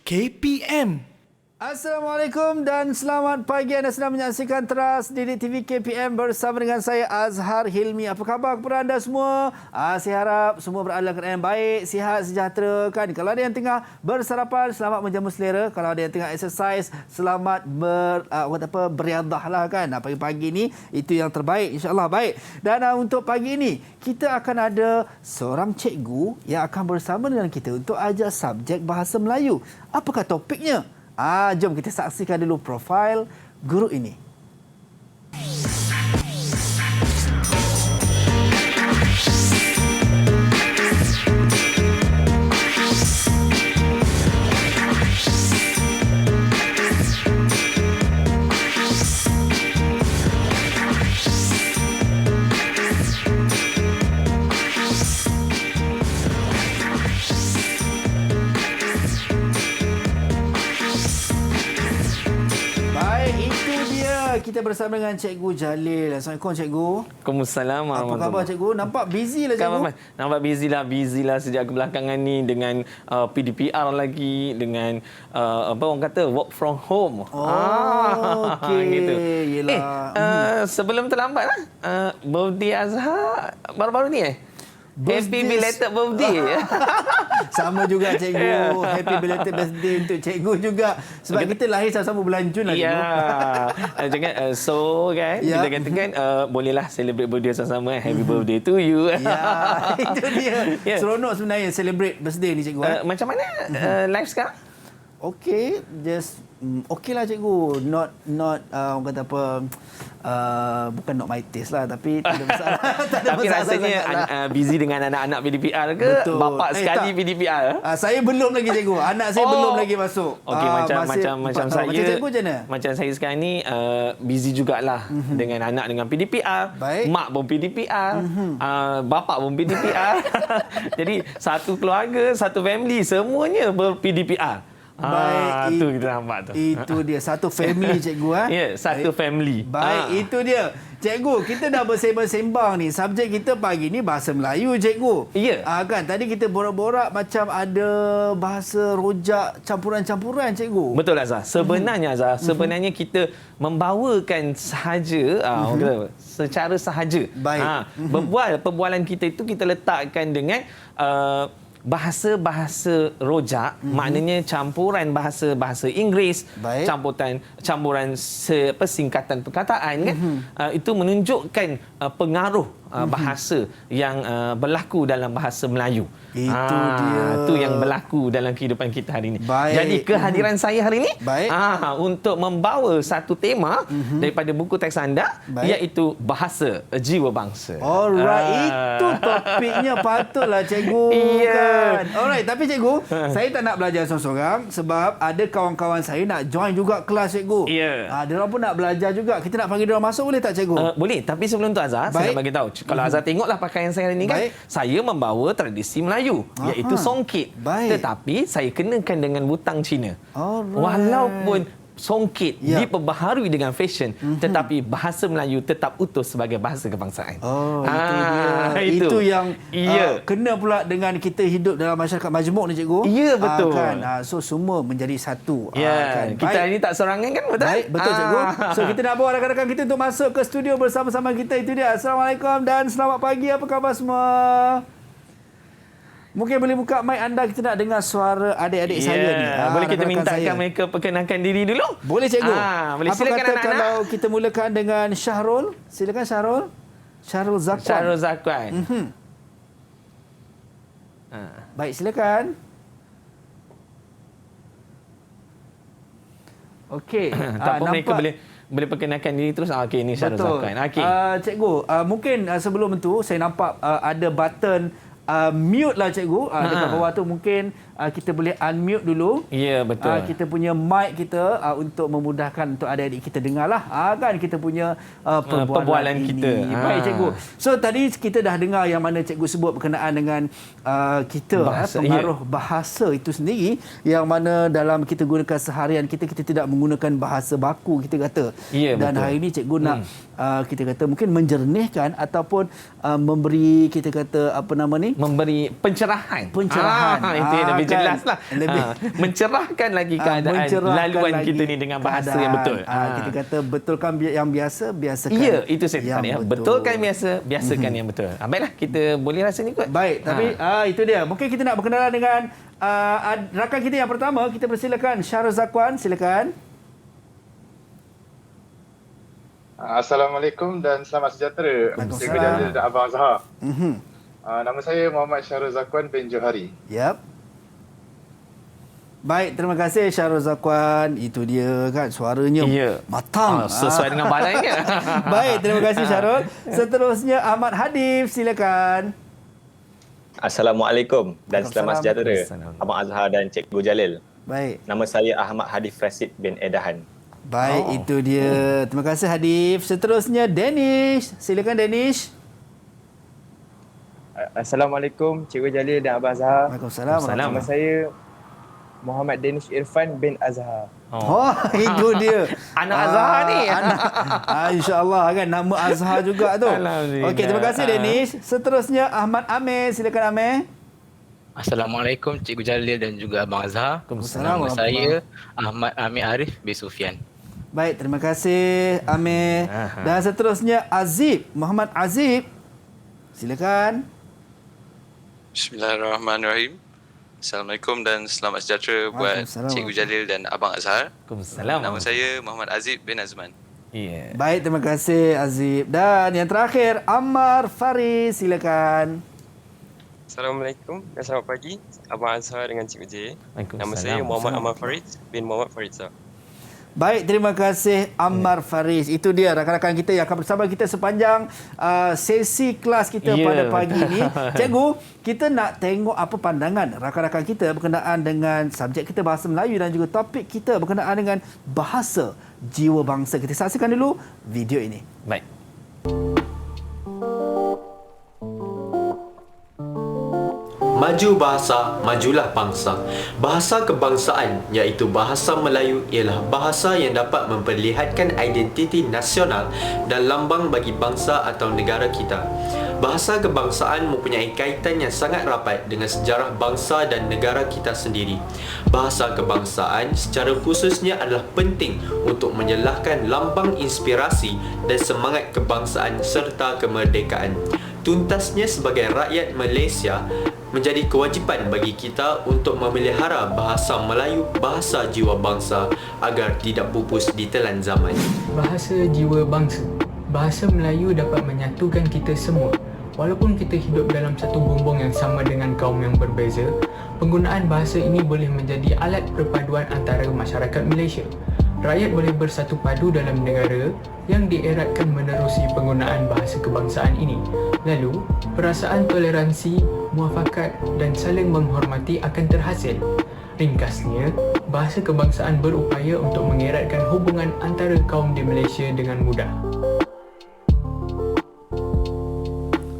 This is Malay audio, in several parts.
KPM. Assalamualaikum dan selamat pagi. Anda sedang menyaksikan Teras Didik TV KPM bersama dengan saya Azhar Hilmi. Apa khabar kepada anda semua? Saya harap semua berada dalam keadaan baik, sihat, sejahtera kan. Kalau ada yang tengah bersarapan, selamat menjamu selera. Kalau ada yang tengah exercise, selamat beriadah lah kan. Pagi-pagi ni itu yang terbaik, insya-Allah baik. Dan untuk pagi ini kita akan ada seorang cikgu yang akan bersama dengan kita untuk ajar subjek bahasa Melayu. Apakah topiknya? Jom kita saksikan dulu profil guru ini. Kita bersama dengan Cikgu Jalil. Assalamualaikum Cikgu. Waalaikumsalam. Apa khabar Cikgu? Nampak busy lah Cikgu. Nampak busy lah sejak kebelakangan ni dengan PDPR lagi, dengan apa orang kata work from home. Okey. Gitu. Yelah. Sebelum terlambat lah, birthday Azhar baru-baru ni Happy belated birthday. Sama juga Cikgu. Happy belated birthday untuk Cikgu juga. Sebab kita lahir sama-sama bulan Jun lah Cikgu. Jangan kita katakan bolehlah celebrate birthday sama-sama. Happy birthday to you. Itu dia. Seronok sebenarnya celebrate birthday ni Cikgu. Macam mana live sekarang? Okey, just okey lah Cikgu. Not orang kata apa, bukan not my taste lah, tapi tak ada masalah. Tapi rasanya busy dengan anak-anak PDPR ke? Betul. Bapak sekali PDPR? Saya belum lagi Cikgu. Anak saya belum lagi masuk. Okey, macam saya. Macam Cikgu macam mana? Macam saya sekarang ni busy jugalah dengan anak dengan PDPR. Baik. Mak pun PDPR. Bapak pun PDPR. Jadi satu keluarga, satu family semuanya ber-PDPR. Baik, itu kita nampak tu. Itu dia, satu family Cikgu. Ya, satu family. Baik, itu dia. Cikgu, kita dah bersembang-sembang ni. Subjek kita pagi ni bahasa Melayu Cikgu. Ya. Kan tadi kita borak-borak macam ada bahasa rojak campuran-campuran Cikgu. Betul Azhar. Sebenarnya kita membawakan sahaja secara sahaja. Baik. Perbualan kita itu kita letakkan dengan bahasa-bahasa rojak, maknanya campuran bahasa Inggeris, campuran singkatan perkataan kan, itu menunjukkan pengaruh bahasa yang berlaku dalam bahasa Melayu. Itu dia. Itu yang berlaku dalam kehidupan kita hari ini. Baik. Jadi kehadiran saya hari ini untuk membawa satu tema daripada buku teks anda, iaitu bahasa jiwa bangsa. Alright, itu topiknya patutlah Cikgu. Kan? Alright, tapi Cikgu, saya tak nak belajar seorang-seorang sebab ada kawan-kawan saya nak join juga kelas Cikgu. Diorang pun nak belajar juga. Kita nak panggil diorang masuk boleh tak Cikgu? Boleh, tapi sebelum tu Azhar, saya nak bagi tahu. Kalau Azhar tengoklah pakaian saya hari ini kan, saya membawa tradisi Melayu, iaitu songkit. Tetapi saya kenakan dengan butang Cina. Walaupun songkit diperbaharui dengan fashion, tetapi bahasa Melayu tetap utuh sebagai bahasa kebangsaan. Itu yang kena pula dengan kita hidup dalam masyarakat majmuk ni Cikgu. Ya, betul. So semua menjadi satu. Kita ini tak sorangan kan? Betul? Baik, betul Cikgu. So kita nak bawa rakan-rakan kita untuk masuk ke studio bersama-sama kita. Itu dia. Assalamualaikum dan selamat pagi. Apa khabar semua? Mungkin boleh buka mic anda, kita nak dengar suara adik-adik saya ni. Boleh kita mintakan mereka perkenalkan diri dulu? Boleh Cikgu. Boleh. Silakan anak-anak. Kalau kita mulakan dengan Syahrul. Silakan Syahrul. Syahrul Zakwan. Baik, silakan. Okey. Tak apa, mereka boleh perkenalkan diri terus. Okey, ni Syahrul Zakwan. Cikgu, mungkin sebelum tu saya nampak ada button mute lah Cikgu. Dekat bawah tu mungkin kita boleh unmute dulu. Ya, betul. Kita punya mic kita untuk memudahkan untuk adik-adik kita dengar lah. Kan kita punya perbualan kita. Baik Cikgu. So tadi kita dah dengar yang mana Cikgu sebut berkenaan dengan kita bahasa, pengaruh bahasa itu sendiri, yang mana dalam kita gunakan seharian kita tidak menggunakan bahasa baku kita kata. Ya, dan betul. hari ini Cikgu nak kita kata mungkin menjernihkan ataupun memberi kita kata apa nama ni, memberi pencerahan. Itu yang lebih kan? jelas lah. Mencerahkan lagi keadaan laluan lagi kita ni dengan bahasa yang betul. Kita kata betulkan yang biasa, biasakan. Ya, itu saya yang tanya. betul. Betulkan biasa, biasakan yang betul. Baiklah, kita boleh rasa ni kot. Baik, tapi itu dia. Mungkin kita nak berkenalan dengan rakan kita yang pertama. Kita persilakan Syahrul Zakwan, silakan. Assalamualaikum dan selamat sejahtera. Cikgu Jalil dan Abang Azhar. Nama saya Muhammad Syahrul Zakwan bin Johari. Yap. Baik, terima kasih Syahrul Zakwan. Itu dia kan, suaranya matang. Sesuai dengan badannya. Baik, terima kasih Syahrul. Seterusnya Ahmad Hadif, silakan. Assalamualaikum dan selamat sejahtera Abang Azhar dan Cikgu Jalil. Baik. Nama saya Ahmad Hadif Rasid bin Edahan. Baik, itu dia. Terima kasih Hadif. Seterusnya Danish. Silakan Danish. Assalamualaikum Cikgu Jalil dan Abang Azhar. Waalaikumsalam. Nama saya Muhammad Danish Irfan bin Azhar. Itu dia. Anak Azhar ni. InsyaAllah kan, nama Azhar juga tu. Alhamdulillah. Okey, terima kasih Danish. Seterusnya Ahmad Amir. Silakan Amir. Assalamualaikum Cikgu Jalil dan juga Abang Azhar. Waalaikumsalam. Nama saya Ahmad Amir Arif bin Sufian. Baik, terima kasih Amir. Dan seterusnya Azib, Muhammad Azib. Silakan. Bismillahirrahmanirrahim. Assalamualaikum dan selamat sejahtera buat Cikgu Jalil dan Abang Azhar. Waalaikumsalam. Nama saya Muhammad Azib bin Azman. Baik, terima kasih Azib. Dan yang terakhir Ammar Faris, silakan. Assalamualaikum dan selamat pagi Abang Azhar dengan Cikgu J. Nama saya Muhammad Ammar Farid bin Muhammad Faridza. Baik, terima kasih Ammar Faris. Itu dia rakan-rakan kita yang akan bersama kita sepanjang sesi kelas kita pada pagi ini. Cikgu, kita nak tengok apa pandangan rakan-rakan kita berkenaan dengan subjek kita bahasa Melayu dan juga topik kita berkenaan dengan bahasa jiwa bangsa. Kita saksikan dulu video ini. Baik. Maju bahasa, majulah bangsa. Bahasa kebangsaan iaitu bahasa Melayu ialah bahasa yang dapat memperlihatkan identiti nasional dan lambang bagi bangsa atau negara kita. Bahasa kebangsaan mempunyai kaitan yang sangat rapat dengan sejarah bangsa dan negara kita sendiri. Bahasa kebangsaan secara khususnya adalah penting untuk menyelahkan lambang inspirasi dan semangat kebangsaan serta kemerdekaan. Tuntasnya sebagai rakyat Malaysia, menjadi kewajipan bagi kita untuk memelihara bahasa Melayu, bahasa jiwa bangsa agar tidak pupus ditelan zaman. Bahasa jiwa bangsa. Bahasa Melayu dapat menyatukan kita semua. Walaupun kita hidup dalam satu bumbung yang sama dengan kaum yang berbeza, penggunaan bahasa ini boleh menjadi alat perpaduan antara masyarakat Malaysia. Rakyat boleh bersatu padu dalam negara yang dieratkan menerusi penggunaan bahasa kebangsaan ini. Lalu, perasaan toleransi, muafakat dan saling menghormati akan terhasil. Ringkasnya, bahasa kebangsaan berupaya untuk mengeratkan hubungan antara kaum di Malaysia dengan mudah.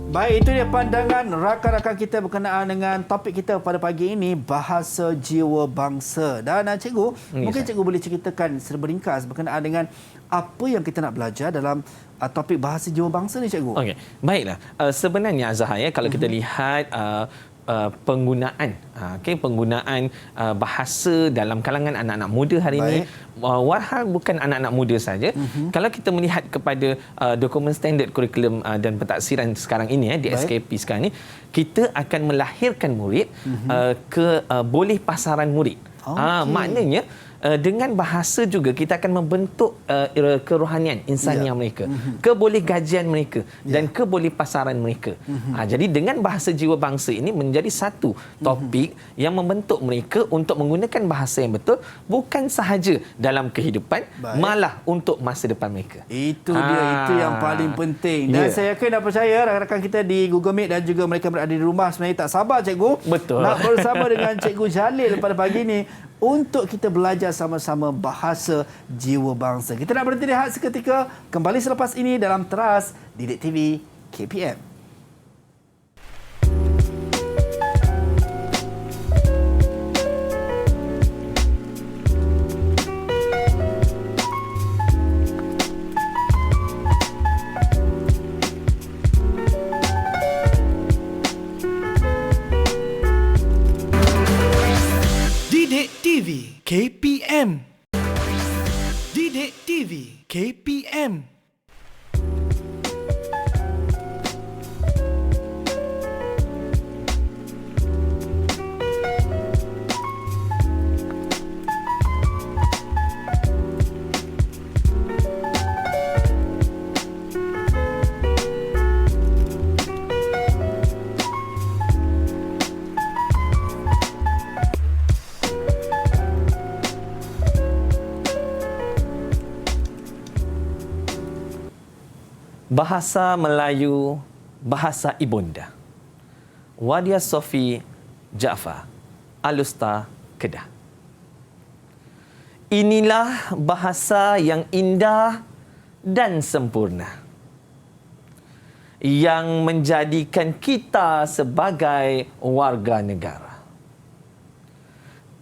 Baik, itu dia pandangan rakan-rakan kita berkenaan dengan topik kita pada pagi ini, bahasa jiwa bangsa. Dan cikgu, mungkin cikgu boleh ceritakan serba ringkas berkenaan dengan apa yang kita nak belajar dalam topik bahasa jiwa bangsa ni, cikgu. Okey, baiklah. Sebenarnya Azhar, kalau kita lihat penggunaan bahasa dalam kalangan anak-anak muda hari ini, walhal bukan anak-anak muda saja. Kalau kita melihat kepada dokumen standard kurikulum dan pentaksiran sekarang ini di SKP sekarang ini, kita akan melahirkan murid boleh pasaran murid. Maknanya dengan bahasa juga kita akan membentuk kerohanian insaniah mereka, keboleh gajian mereka dan keboleh pasaran mereka. Jadi dengan bahasa jiwa bangsa ini menjadi satu topik yang membentuk mereka untuk menggunakan bahasa yang betul, bukan sahaja dalam kehidupan, malah untuk masa depan mereka. Itu dia, itu yang paling penting. Dan saya yakin dan percaya rakan-rakan kita di Google Meet dan juga mereka berada di rumah sebenarnya tak sabar, cikgu, nak bersama dengan Cikgu Jalil pada pagi ini untuk kita belajar sama-sama bahasa jiwa bangsa. Kita nak berhenti rehat seketika, kembali selepas ini dalam Teras Didik TV KPM. KPM. Bahasa Melayu, bahasa ibunda. Wadia Sofi Jaafar, Alusta, Kedah. Inilah bahasa yang indah dan sempurna, yang menjadikan kita sebagai warga negara.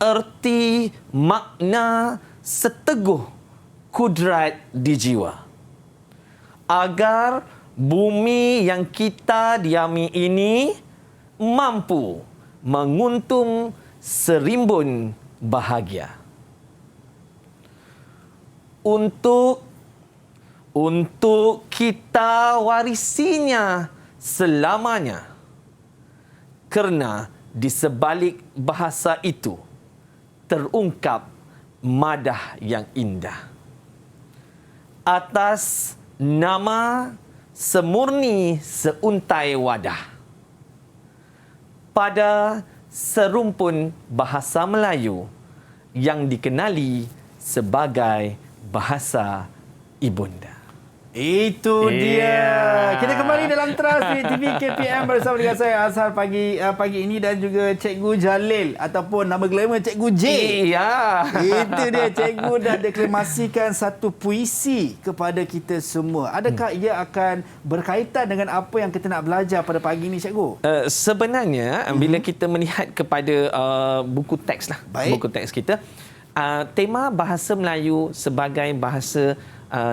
Erti makna seteguh kudrat di jiwa, agar bumi yang kita diami ini mampu menguntung serimbun bahagia. Untuk kita warisinya selamanya. Kerana di sebalik bahasa itu terungkap madah yang indah. Atas nama semurni seuntai wadah, pada serumpun bahasa Melayu yang dikenali sebagai bahasa ibunda. Itu dia. Kita kembali dalam Trans di TV KPM bersama dengan saya Azhar pagi ini dan juga Cikgu Jalil ataupun nama glamour Cikgu J. Iya. Itu dia, Cikgu dah deklamasikan satu puisi kepada kita semua. Adakah ia akan berkaitan dengan apa yang kita nak belajar pada pagi ini, Cikgu? Sebenarnya bila kita melihat kepada buku teks lah, buku teks kita, tema bahasa Melayu sebagai bahasa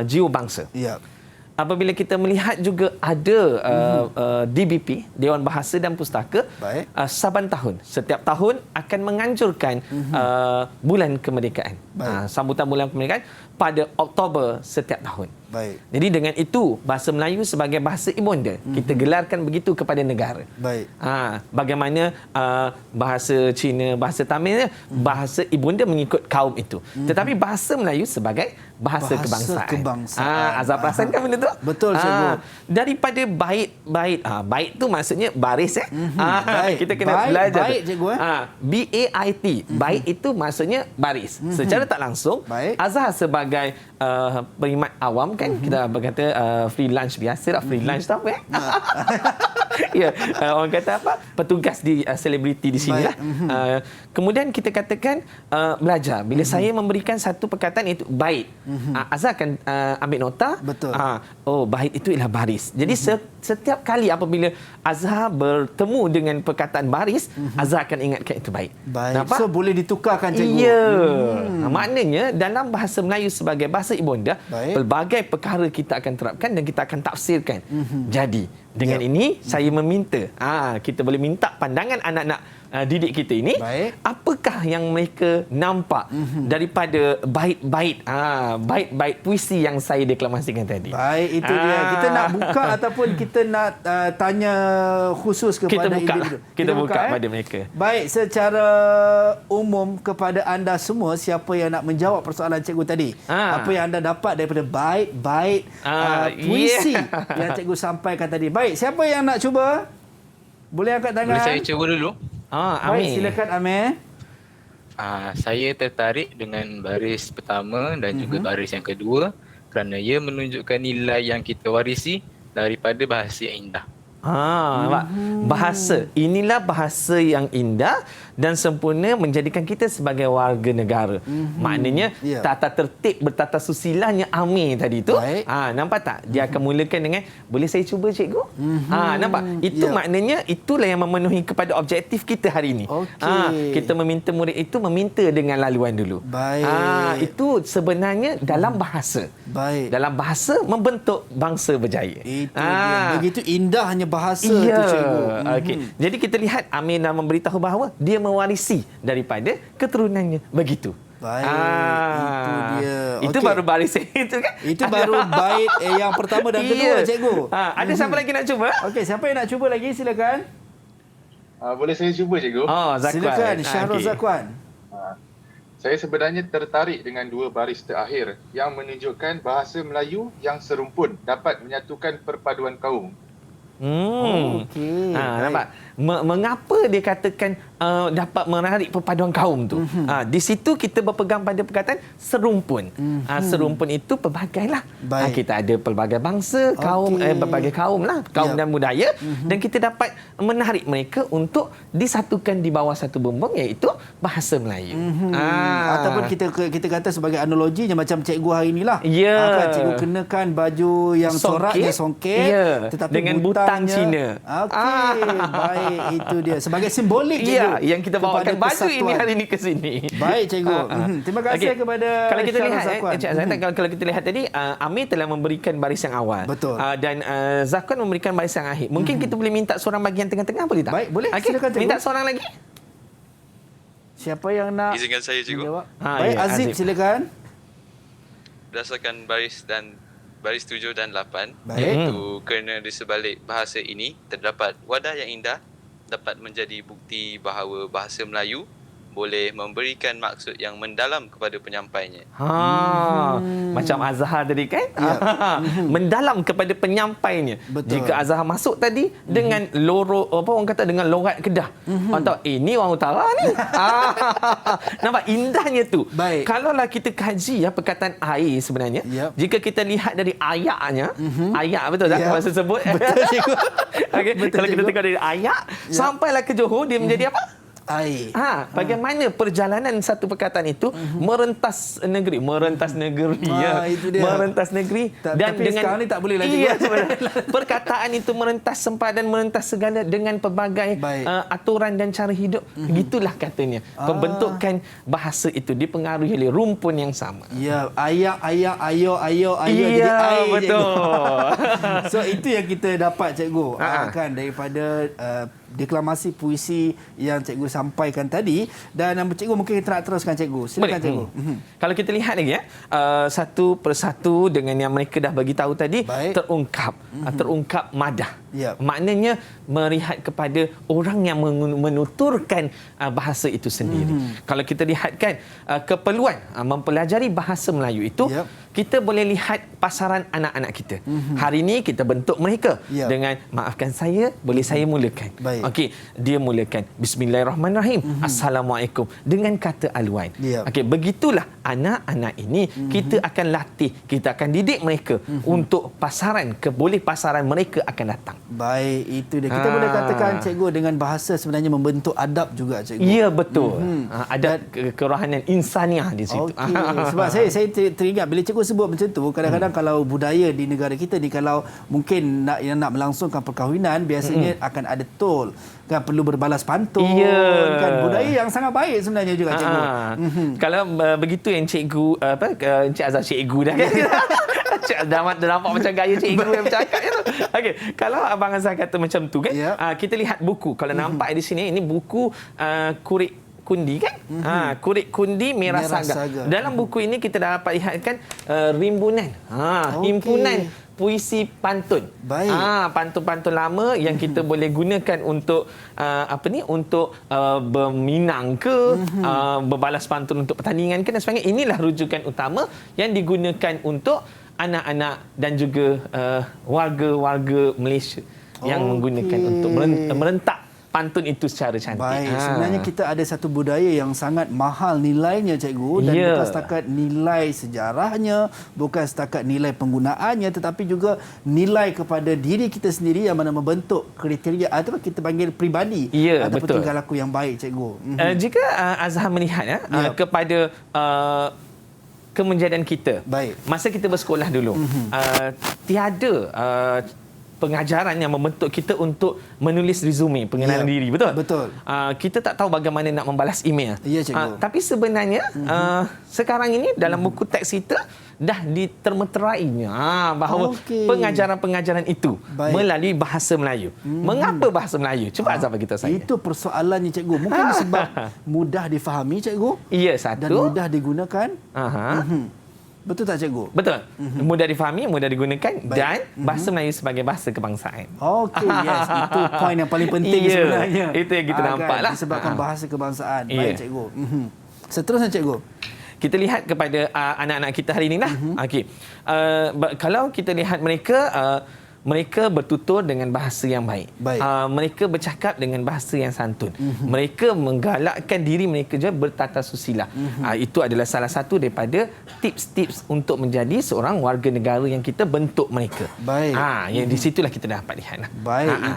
jiwa bangsa. Ya. Apabila kita melihat juga ada DBP, Dewan Bahasa dan Pustaka, saban tahun, setiap tahun akan menganjurkan bulan kemerdekaan. Sambutan bulan kemerdekaan pada Oktober setiap tahun. Baik. Jadi dengan itu, bahasa Melayu sebagai bahasa ibunda, kita gelarkan begitu kepada negara. Baik. Bagaimana bahasa Cina, bahasa Tamil, bahasa ibunda mengikut kaum itu. Tetapi bahasa Melayu sebagai bahasa kebangsaan. Azhar perasan kan benda tu? Betul, Cikgu. Daripada bait tu maksudnya baris. Kita kena belajar. Bait, Cikgu. BAIT. Bait itu maksudnya baris. Secara tak langsung, Azhar sebagai perkhidmat awam kan, kita berkata free lunch biasa lah. Free lunch tu apa ya, orang kata apa, petugas di selebriti di sini lah. Kemudian kita katakan belajar. Bila saya memberikan satu perkataan itu bait, Azhar akan ambil nota. Betul. Bait itu ialah baris. Jadi setiap kali apabila Azhar bertemu dengan perkataan baris, Azhar akan ingatkan itu bait. Nampak? So boleh ditukarkan, Cikgu. Ya. Maknanya dalam bahasa Melayu sebagai bahasa ibunda, pelbagai perkara kita akan terapkan dan kita akan tafsirkan. Jadi dengan ini saya meminta, kita boleh minta pandangan anak-anak didik kita ini, apakah yang mereka nampak daripada bait-bait puisi yang saya deklamasikan tadi. Baik, itu dia. Kita nak buka ataupun kita nak tanya khusus kepada individu. Kita buka pada mereka. Baik, secara umum kepada anda semua, siapa yang nak menjawab persoalan cikgu tadi? Apa yang anda dapat daripada bait-bait puisi yang cikgu sampaikan tadi? Baik, siapa yang nak cuba? Boleh angkat tangan? Boleh saya cuba dulu? Baik, silakan Amir. Saya tertarik dengan baris pertama dan juga baris yang kedua kerana ia menunjukkan nilai yang kita warisi daripada bahasa yang indah. Bahasa. Inilah bahasa yang indah dan sempurna menjadikan kita sebagai warga negara. Maknanya tata tertib bertata susilanya Amir tadi tu. Nampak tak? Dia akan mulakan dengan, boleh saya cuba cikgu? Nampak? Itu maknanya itulah yang memenuhi kepada objektif kita hari ini. Kita meminta murid itu meminta dengan laluan dulu. Itu sebenarnya dalam bahasa. Dalam bahasa membentuk bangsa berjaya. Itu dia. Begitu indahnya bahasa tu, cikgu. Jadi kita lihat Amir nak memberitahu bahawa dia mewarisi daripada keturunannya. Begitu. Baik, itu dia. Itu baru baris itu kan? Itu baru bait yang pertama dan kedua, cikgu. Ada siapa lagi nak cuba? Okey, siapa yang nak cuba lagi? Silakan. Boleh saya cuba, cikgu? Zakwan. Silakan, Syahrul Zakwan. Saya sebenarnya tertarik dengan dua baris terakhir yang menunjukkan bahasa Melayu yang serumpun dapat menyatukan perpaduan kaum. Okey. Nampak? Mengapa dia katakan dapat menarik perpaduan kaum tu? Di situ kita berpegang pada perkataan serumpun. Serumpun itu pelbagailah. Kita ada pelbagai bangsa, kaum, berbagai kaum lah, kaum dan budaya, dan kita dapat menarik mereka untuk disatukan di bawah satu bumbung, iaitu bahasa Melayu. Ataupun kita kata sebagai analoginya macam cikgu hari inilah. Kan cikgu kenakan baju yang coraknya songket, tetapi dengan butang Cina. Okey, baik, itu dia sebagai simbolik, cikgu. Yang kita bawakan baju ini hari ini ke sini. Baik, cikgu. Terima kasih kepada kalau kita lihat Zakwan. kalau kita lihat tadi, Amir telah memberikan baris yang awal. Betul. Dan Zakwan memberikan baris yang akhir. Mungkin kita boleh minta seorang bagian tengah-tengah, boleh tak? Baik, boleh. Silakan, cikgu. Minta seorang lagi. Siapa yang nak? Izinkan saya, cikgu. Baik, Azib, silakan. Berdasarkan baris 7 dan 8, Baik. iaitu kerana di sebalik bahasa ini terdapat wadah yang indah, dapat menjadi bukti bahawa bahasa Melayu boleh memberikan maksud yang mendalam kepada penyampainya. Macam Azhar tadi kan? Mendalam kepada penyampainya. Betul. Jika Azhar masuk tadi dengan orang kata dengan logat Kedah. Orang tahu ini orang utara ni. Nampak indahnya tu. Baik. Kalaulah kita kaji perkataan air sebenarnya, jika kita lihat dari ayatnya, ayat betul tak masa sebut? Betul, cikgu. Kalau kita tengok dari ayat sampailah ke Johor, dia menjadi apa? Air. Bagaimana perjalanan satu perkataan itu merentas negeri, itu dia. merentas negeri, dan tapi dengan sekarang ni tak boleh lagi. perkataan itu merentas sempadan, merentas segala dengan pelbagai aturan dan cara hidup. Begitulah katanya. Pembentukan bahasa itu dipengaruhi oleh rumpun yang sama. Ya, ayak, ayo jadi air. Betul. So itu yang kita dapat, cikgu, kan daripada deklamasi puisi yang cikgu sampaikan tadi. Dan cikgu mungkin kita nak teruskan, cikgu. Silakan, cikgu. Kalau kita lihat lagi satu persatu dengan yang mereka dah bagi tahu tadi, terungkap madah. Maknanya melihat kepada orang yang menuturkan bahasa itu sendiri. Kalau kita lihatkan keperluan mempelajari bahasa Melayu itu, kita boleh lihat pasaran anak-anak kita. Hari ini kita bentuk mereka dengan, maafkan saya, boleh saya mulakan? Okey, dia mulakan Bismillahirrahmanirrahim. Assalamualaikum dengan kata aluan. Okey, begitulah anak-anak ini kita akan latih, kita akan didik mereka untuk pasaran, boleh pasaran mereka akan datang. Baik, itu dia. Kita boleh katakan, cikgu, dengan bahasa sebenarnya membentuk adab juga, cikgu. Ya, betul. Ada kerohanian insaniah di situ. Sebab saya teringat bila cikgu sebut macam tu, kadang-kadang kalau budaya di negara kita ni, kalau mungkin nak melangsungkan perkahwinan, biasanya akan ada tol, kan, perlu berbalas pantun, kan, budaya yang sangat baik sebenarnya juga, cikgu. Kalau begitu yang cikgu Encik Azhar cikgu dah kan. Cik dah nampak macam gaya cikgu yang bercakap tu. Okey, kalau Abang Azhar kata macam tu kan, kita lihat buku. Kalau nampak di sini, ini buku kurik kundi kan? Kurik kundi Merah Saga. Dalam buku ini kita dapat lihatkan rimbunan, himpunan puisi pantun. Pantun-pantun lama yang kita boleh gunakan untuk untuk berminang ke, berbalas pantun untuk pertandingan ke dan sebagainya. Inilah rujukan utama yang digunakan untuk anak-anak dan juga warga-warga Malaysia yang menggunakan untuk merentak pantun itu secara cantik. Baik, sebenarnya kita ada satu budaya yang sangat mahal nilainya, cikgu, dan bukan setakat nilai sejarahnya, bukan setakat nilai penggunaannya, tetapi juga nilai kepada diri kita sendiri yang mana membentuk kriteria atau kita panggil pribadi ataupun tingkah laku yang baik, cikgu. Jika Azhar melihat kepada kemenjadian kita, masa kita bersekolah dulu, tiada pengajaran yang membentuk kita untuk menulis resume, pengenalan diri, betul? Betul. Kita tak tahu bagaimana nak membalas email. Ya, cikgu. Tapi sebenarnya sekarang ini dalam buku teks kita, dah ditermeterainya bahawa pengajaran-pengajaran itu melalui bahasa Melayu. Mengapa bahasa Melayu? Cuba Azhar bagi tahu saya. Itu persoalannya cikgu. Mungkin sebab mudah difahami cikgu. Ya, satu. Dan mudah digunakan. Betul tak cikgu? Betul. Mudah difahami, mudah digunakan dan bahasa Melayu sebagai bahasa kebangsaan. Okey, yes. Itu poin yang paling penting sebenarnya. Itu yang kita nampak lah. Disebabkan bahasa kebangsaan. Baik cikgu. Seterusnya cikgu. Kita lihat kepada anak-anak kita hari ini lah. Okey. Kalau kita lihat mereka mereka bertutur dengan bahasa yang baik. Mereka bercakap dengan bahasa yang santun. Mereka menggalakkan diri mereka juga bertata susila. Itu adalah salah satu daripada tips-tips untuk menjadi seorang warga negara yang kita bentuk mereka. Yang di situlah kita dapat lihat.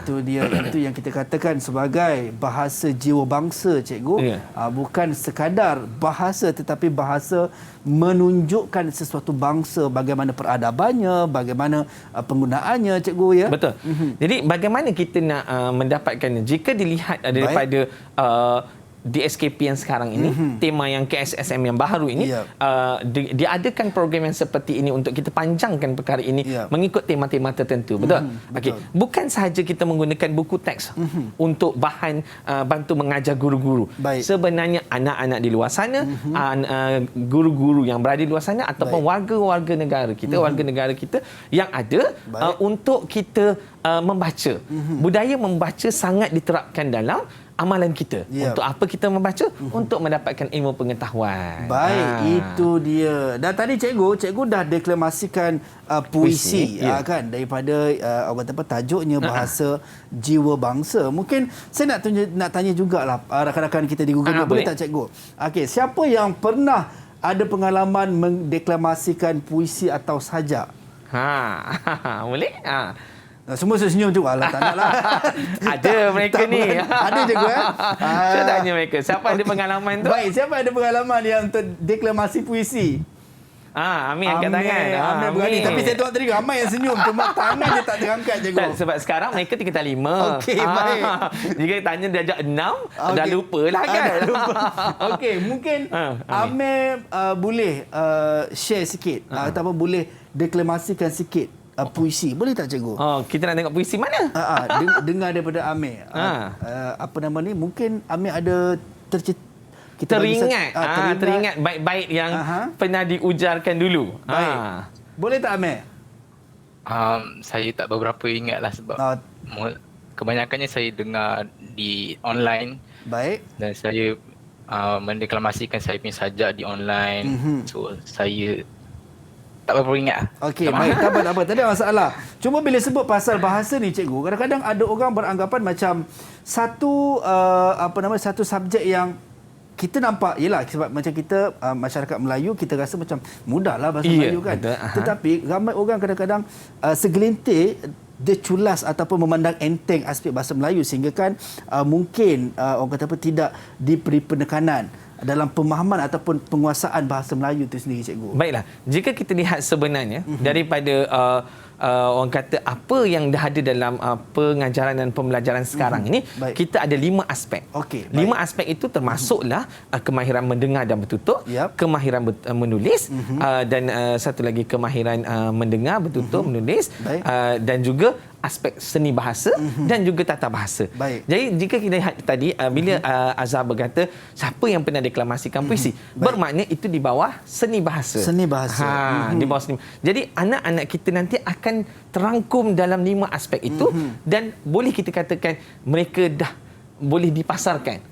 Itu dia. Itu yang kita katakan sebagai bahasa jiwa bangsa, cikgu. Bukan sekadar bahasa tetapi bahasa menunjukkan sesuatu bangsa, bagaimana peradabannya, bagaimana penggunaannya, cikgu, ya. Betul. Jadi bagaimana kita nak mendapatkannya? Jika dilihat daripada DSKP yang sekarang ini, tema yang KSSM yang baru ini, diadakan program yang seperti ini untuk kita panjangkan perkara ini mengikut tema-tema tertentu. Betul? Okey. Bukan sahaja kita menggunakan buku teks untuk bahan bantu mengajar guru-guru. Sebenarnya anak-anak di luar sana, guru-guru yang berada di luar sana ataupun warga-warga negara kita, warga negara kita yang ada untuk kita membaca. Budaya membaca sangat diterapkan dalam amalan kita. Untuk apa kita membaca? Untuk mendapatkan ilmu pengetahuan. Itu dia. Dan tadi cikgu dah deklamasikan puisi kan, daripada orang kata apa, tajuknya bahasa jiwa bangsa. Mungkin saya nak tanya jugalah rakan-rakan kita di Google. Boleh tak cikgu? Okey, siapa yang pernah ada pengalaman mendeklamasikan puisi atau sajak? Boleh? Semua senyum tu. Alah, tak nak lah. Ada mereka ni. Ada cikgu. Saya tanya mereka. Siapa ada pengalaman tu? Baik, siapa ada pengalaman yang untuk deklamasi puisi? Amir angkat tangan. Amir berani. Tapi saya tengok tadi ramai yang senyum. Cuma tangan je tak terangkat, cikgu. Sebab sekarang mereka tingkatan 5. Okey, baik. Jika tanya darjah 6, dah lupa lah kan. Okey, mungkin Amir boleh share sikit ataupun boleh deklamasikan sikit puisi. Boleh tak, cikgu? Kita nak tengok puisi mana? Dengar daripada Amir. Apa nama ni? Mungkin Amir ada teringat baik-baik yang pernah diujarkan dulu. Baik. Boleh tak, Amir? Saya tak beberapa ingat lah sebab kebanyakannya saya dengar di online. Baik. Dan saya mendeklamasikan saya punya sajak di online. So saya tak berapa ingat. Okey, baik. Tak apa. Tak ada masalah. Cuma bila sebut pasal bahasa ni, cikgu, kadang-kadang ada orang beranggapan macam satu satu subjek yang kita nampak, yelah, sebab macam kita masyarakat Melayu, kita rasa macam mudahlah bahasa Melayu kan. Tetapi ramai orang kadang-kadang segelintir dia culas ataupun memandang enteng aspek bahasa Melayu sehingga kan mungkin orang kata apa, tidak diberi penekanan dalam pemahaman ataupun penguasaan bahasa Melayu itu sendiri, cikgu. Baiklah, jika kita lihat sebenarnya daripada orang kata apa yang dah ada dalam pengajaran dan pembelajaran sekarang ini, kita ada 5 aspek. 5 aspek itu termasuklah kemahiran mendengar dan bertutur, kemahiran menulis, dan satu lagi kemahiran mendengar, bertutur, menulis, dan juga aspek seni bahasa dan juga tata bahasa. Jadi jika kita lihat tadi bila Azhar berkata siapa yang pernah deklamasikan puisi, bermakna itu di bawah seni bahasa. Di bawah seni. Jadi anak-anak kita nanti akan terangkum dalam 5 aspek itu dan boleh kita katakan mereka dah boleh dipasarkan.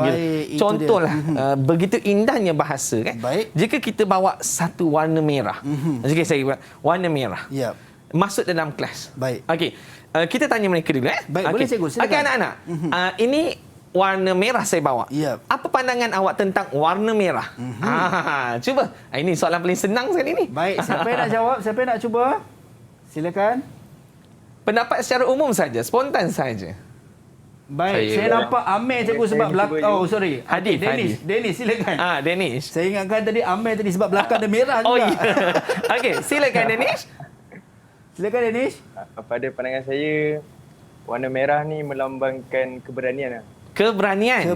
Baik. Contohlah begitu indahnya bahasa kan. Jika kita bawa satu warna merah. Jika saya buat warna merah. Masuk dalam kelas. Okey. Kita tanya mereka dulu Boleh, cikgu, silakan. Okey, anak-anak. Ini warna merah saya bawa. Apa pandangan awak tentang warna merah? Cuba. Ini soalan paling senang sekali ni. Baik, siapa yang nak jawab? Siapa yang nak cuba? Silakan. Pendapat secara umum saja, spontan saja. Baik, saya nampak Amir, cikgu, sebab belakang. Sorry. Hadif. Dennis, silakan. Dennis. Saya ingatkan tadi Amir tadi sebab belakang ada merah juga. Okey, silakan Dennis. Silakan, Dennis. Pada pandangan saya, warna merah ni melambangkan keberanian. Keberanian.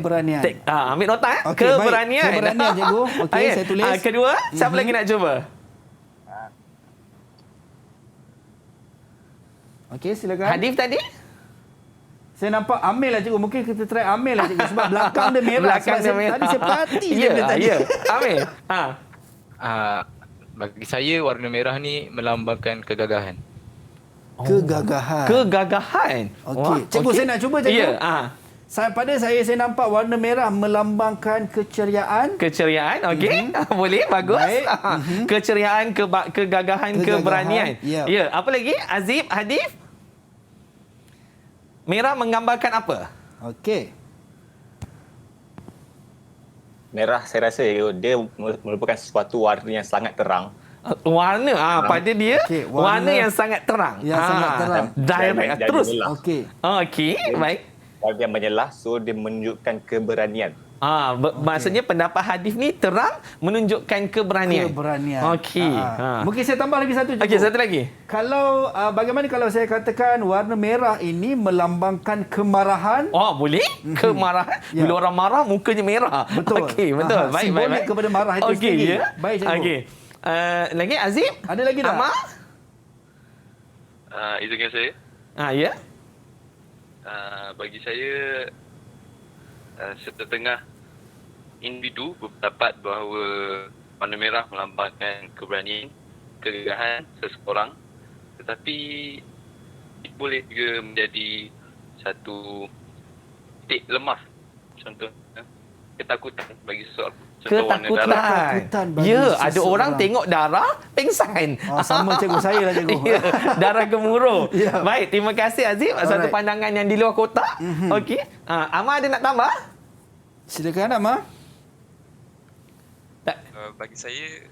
Ambil nota. Okay, keberanian. Baik. Keberanian, cikgu. Okey, saya tulis. Kedua, siapa lagi nak cuba? Okey, silakan. Hadif tadi? Saya nampak Amil lah, cikgu. Mungkin kita try Amil lah, cikgu. Sebab belakang dia merah. Belakang dia merah. Tadi saya perhati dia tadi. Ya, Amil. Bagi saya, warna merah ni melambangkan kegagahan. Kegagahan. Okey. Cikgu, saya nak cuba, cikgu. Ya. Pada saya nampak warna merah melambangkan keceriaan. Okey. Boleh, bagus. Keceriaan, kegagahan, keberanian. Ya. Apa lagi? Azib, Hadif? Merah menggambarkan apa? Okey. Merah saya rasa dia merupakan sesuatu warna yang sangat terang. Warna pada dia warna yang sangat terang. Yang sangat terang. Direct terus. Okey. Baik. Warna yang menyelah, so dia menunjukkan keberanian. Maksudnya pendapat Hadif ni terang menunjukkan keberanian. Okey. Mungkin saya tambah lagi satu. Okey, satu lagi. Kalau bagaimana kalau saya katakan warna merah ini melambangkan kemarahan? Boleh. Kemarahan. Bila orang marah mukanya merah. Betul. Okey, betul. Baik. Simbolik kepada marah itu sendiri. Baik, cikgu. Okey. Lagi Azim? Ada lagi tak? Amar? Izinkan saya. Ya. Bagi saya, setengah individu berpendapat bahawa warna merah melambangkan keberanian, kegagahan seseorang, tetapi boleh juga menjadi satu titik lemah. Contohnya, ketakutan bagi seseorang. Ketakutan. Ya, ada orang tengok darah pengsan. Sama cikgu saya lah, cikgu. Darah gemuruh. Baik, terima kasih Azim. Satu pandangan yang di luar kotak. Okey. Amar ada nak tambah? Silakan Amar. Bagi saya,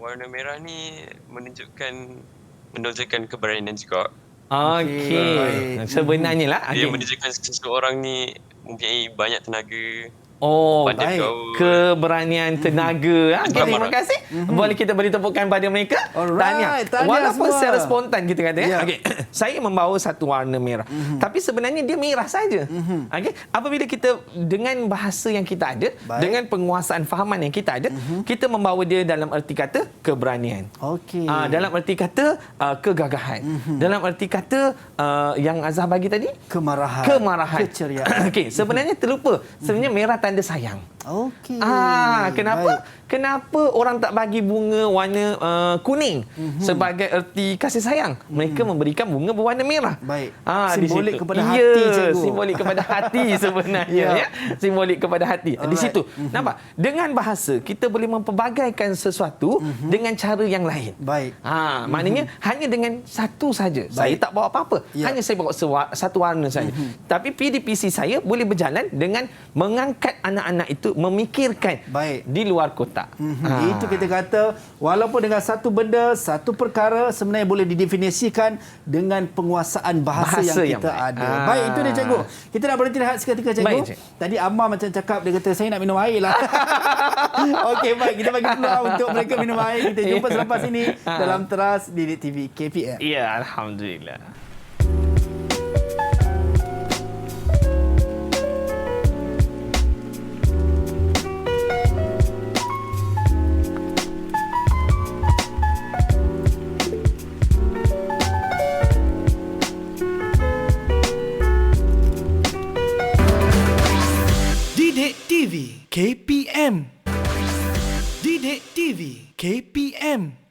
warna merah ni menunjukkan keberanian juga. Okey. Sebenarnya lah. Dia menunjukkan seseorang ni mempunyai banyak tenaga. Baik. Keberanian, tenaga. Terima kasih. Boleh kita beri tepukan pada mereka. Tahniah. Walaupun secara spontan kita kata. Okey. Saya membawa satu warna merah. Tapi sebenarnya dia merah saja. Okey. Apabila kita dengan bahasa yang kita ada, dengan penguasaan fahaman yang kita ada, kita membawa dia dalam erti kata keberanian. Okey. Dalam erti kata kegagahan. Dalam erti kata yang Azhar bagi tadi, kemarahan. Keceriaan. Okey. Sebenarnya terlupa. Sebenarnya merah tanda sayang. Okey. Kenapa? Kenapa orang tak bagi bunga warna kuning sebagai erti kasih sayang? Mereka memberikan bunga berwarna merah. Baik. Simbolik kepada hati, cikgu. Simbolik kepada hati sebenarnya. Ya. Simbolik kepada hati. Di situ. Nampak? Dengan bahasa, kita boleh mempelbagaikan sesuatu dengan cara yang lain. Baik. Maknanya, hanya dengan satu saja. Saya tak bawa apa-apa. Hanya saya bawa satu warna saja. Tapi PDPC saya boleh berjalan dengan mengangkat anak-anak itu memikirkan di luar kotak. Itu kita kata walaupun dengan satu benda, satu perkara sebenarnya boleh didefinisikan dengan penguasaan bahasa yang kita ada. Baik, itu dia cikgu. Kita nak berhenti rehat seketika, cikgu. Baik, tadi Amar macam cakap, dia kata saya nak minum air lah. Okey, baik, kita bagi peluang untuk mereka minum air. Kita jumpa selepas ini dalam Teras Didik TV KPM. Ya, alhamdulillah. Didik TV KPM. Didik TV KPM.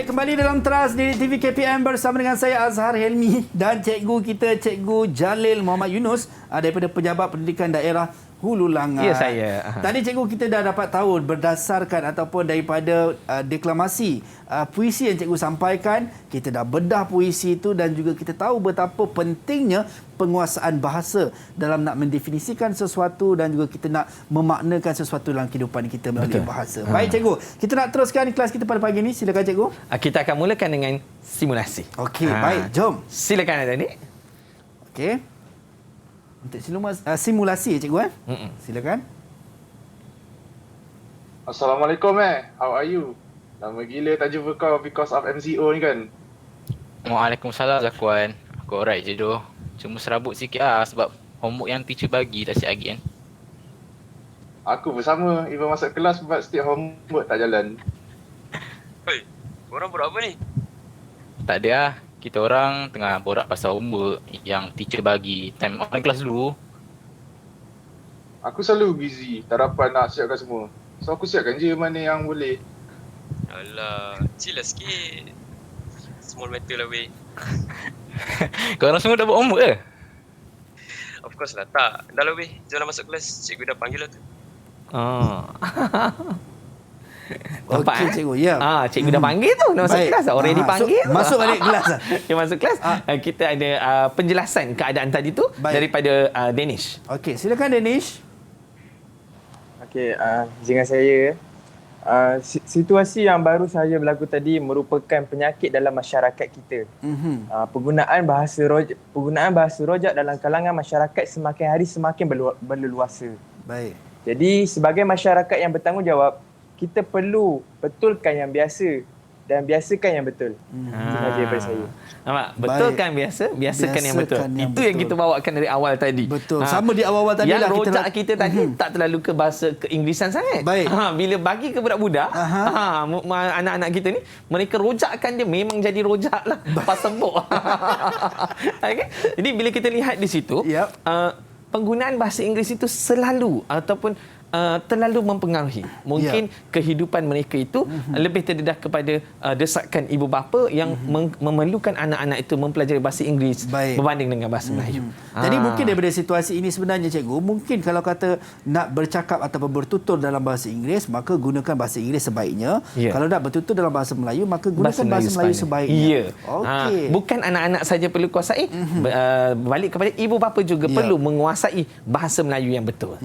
Kembali dalam Teras Didik TV KPM bersama dengan saya Azhar Helmi dan cikgu kita, Cikgu Jalil Muhammad Yunus. daripada Pejabat Pendidikan Daerah Hulu Langat. Ya, saya. Tadi cikgu kita dah dapat tahu berdasarkan ataupun daripada deklamasi puisi yang cikgu sampaikan, kita dah bedah puisi itu dan juga kita tahu betapa pentingnya penguasaan bahasa dalam nak mendefinisikan sesuatu dan juga kita nak memaknakan sesuatu dalam kehidupan kita melalui bahasa. Baik cikgu, kita nak teruskan kelas kita pada pagi ini. Silakan cikgu. Kita akan mulakan dengan simulasi. Okey, baik, jom. Silakan adik-adik. Okey. Untuk simulasi cikgu Silakan. Assalamualaikum How are you? Lama gila tak jumpa kau because of MCO ni kan? Waalaikumsalam Zakuan. Aku alright je doh. Cuma serabut sikit sebab homework yang teacher bagi tak siap lagi kan. Aku bersama. Even masuk kelas buat setiap homework tak jalan. Hei, korang buat apa ni? Tak ada lah. Kita orang tengah borak pasal homework yang teacher bagi time online kelas dulu. Aku selalu busy. Tak dapat nak siapkan semua. So aku siapkan je mana yang boleh. Alah, chill lah sikit. Small matter lah weh. Korang semua dah buat homework ke? Of course lah, tak. Dah lah weh, jom lah masuk kelas. Cikgu dah panggil lah tu. Okey cikgu, ya. Cikgu dah panggil tu nak masuk kelas. Already dipanggil. So, masuk balik kelas. Dia masuk kelas. Kita ada penjelasan keadaan tadi tu daripada Danish. Okey, silakan Danish. Okey, dengan saya situasi yang baru sahaja berlaku tadi merupakan penyakit dalam masyarakat kita. Penggunaan bahasa rojak dalam kalangan masyarakat semakin hari semakin berleluasa. Baik. Jadi sebagai masyarakat yang bertanggungjawab, kita perlu betulkan yang biasa dan biasakan yang betul. Itu sahaja daripada saya. Nampak? Betulkan biasa, biasakan yang betul. Itu yang kita bawakan dari awal tadi. Betul. Sama di awal-awal tadi yang lah. Yang rojak kita tadi tak terlalu ke bahasa keinglisan sangat. Baik. Bila bagi ke budak-budak, anak-anak kita ni, mereka rojakkan dia memang jadi rojak lah. Pasembuk. Okay? Jadi bila kita lihat di situ, penggunaan bahasa Inggeris itu selalu ataupun terlalu mempengaruhi. Mungkin kehidupan mereka itu lebih terdedah kepada desakan ibu bapa yang memerlukan anak-anak itu mempelajari bahasa Inggeris berbanding dengan bahasa Melayu. Jadi mungkin daripada situasi ini sebenarnya cikgu, mungkin kalau kata nak bercakap ataupun bertutur dalam bahasa Inggeris, maka gunakan bahasa Inggeris sebaiknya. Kalau nak bertutur dalam bahasa Melayu, maka gunakan bahasa Melayu sebaiknya. Okey. Bukan anak-anak saja perlu kuasai, balik kepada ibu bapa juga perlu menguasai bahasa Melayu yang betul.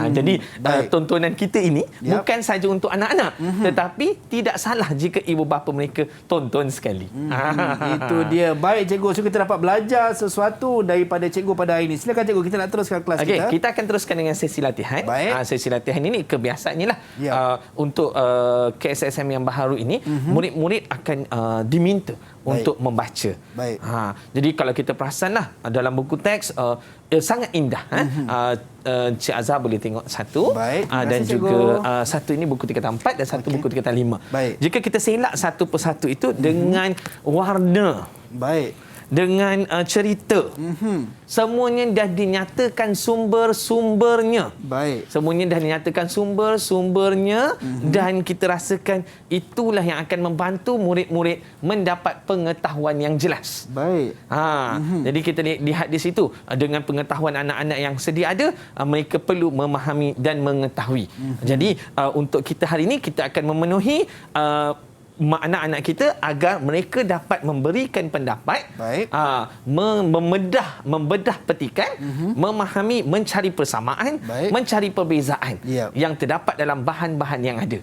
Jadi tontonan kita ini bukan saja untuk anak-anak, tetapi tidak salah jika ibu bapa mereka tonton sekali. Itu dia. Baik cikgu, so kita dapat belajar sesuatu daripada cikgu pada hari ini. Silakan cikgu, kita nak teruskan kelas kita. Kita akan teruskan dengan sesi latihan. Sesi latihan ini kebiasaannya lah untuk KSSM yang baharu ini, murid-murid akan diminta untuk membaca. Jadi kalau kita perasanlah dalam buku teks sangat indah. Cik Azhar boleh tengok satu. Dan juga satu ini buku tingkatan 4 dan satu buku tingkatan 5. Jika kita selak satu persatu itu dengan warna. Dengan cerita. Semuanya dah dinyatakan sumber-sumbernya. Semuanya dah dinyatakan sumber-sumbernya dan kita rasakan itulah yang akan membantu murid-murid mendapat pengetahuan yang jelas. Jadi kita lihat di situ dengan pengetahuan anak-anak yang sedia ada, mereka perlu memahami dan mengetahui. Jadi untuk kita hari ini kita akan memenuhi anak-anak kita agar mereka dapat memberikan pendapat, membedah petikan, memahami, mencari persamaan, mencari perbezaan yang terdapat dalam bahan-bahan yang ada.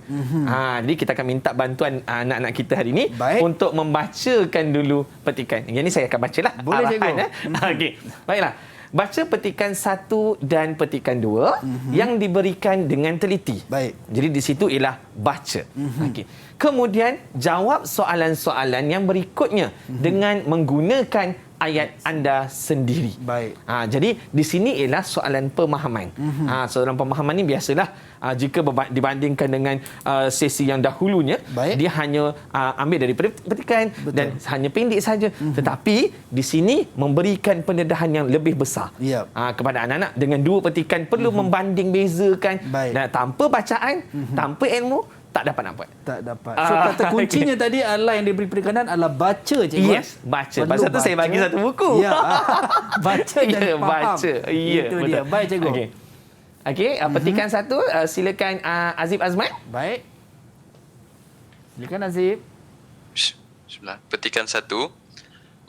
Jadi kita akan minta bantuan anak-anak kita hari ini untuk membacakan dulu petikan. Yang ini saya akan bacalah. Boleh cikgu. Okey. Baiklah. Baca petikan 1 dan petikan 2 yang diberikan dengan teliti. Jadi di situ ialah baca. Okey. Kemudian jawab soalan-soalan yang berikutnya dengan menggunakan ayat anda sendiri. Jadi di sini ialah soalan pemahaman. Soalan pemahaman ni biasalah jika dibandingkan dengan sesi yang dahulunya, dia hanya ambil daripada petikan dan hanya pendek saja. Tetapi di sini memberikan pendedahan yang lebih besar kepada anak-anak dengan 2 petikan, perlu membanding bezakan dan tanpa bacaan, tanpa ilmu, tak dapat nak buat. Tak dapat. So kata kuncinya tadi adalah yang diberi perikanan adalah baca, cikgu. Yes, baca. Pasal tu saya bagi satu buku. Ya, baca dan faham. Baca. Ya, itu betul. dia. Baik, cikgu. Okey, petikan satu, silakan Azib Azman. Baik. Silakan Azib. Bismillah. Petikan 1.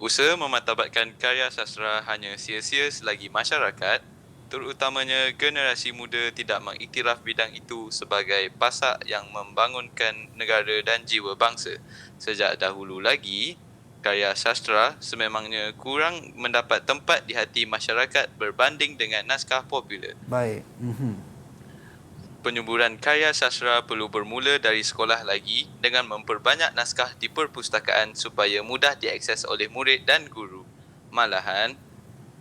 Usaha memartabatkan karya sastra hanya sia-sia selagi masyarakat, terutamanya generasi muda, tidak mengiktiraf bidang itu sebagai pasak yang membangunkan negara dan jiwa bangsa. Sejak dahulu lagi, karya sastra sememangnya kurang mendapat tempat di hati masyarakat berbanding dengan naskah popular. Baik. Penyuburan karya sastra perlu bermula dari sekolah lagi dengan memperbanyak naskah di perpustakaan supaya mudah diakses oleh murid dan guru. Malahan,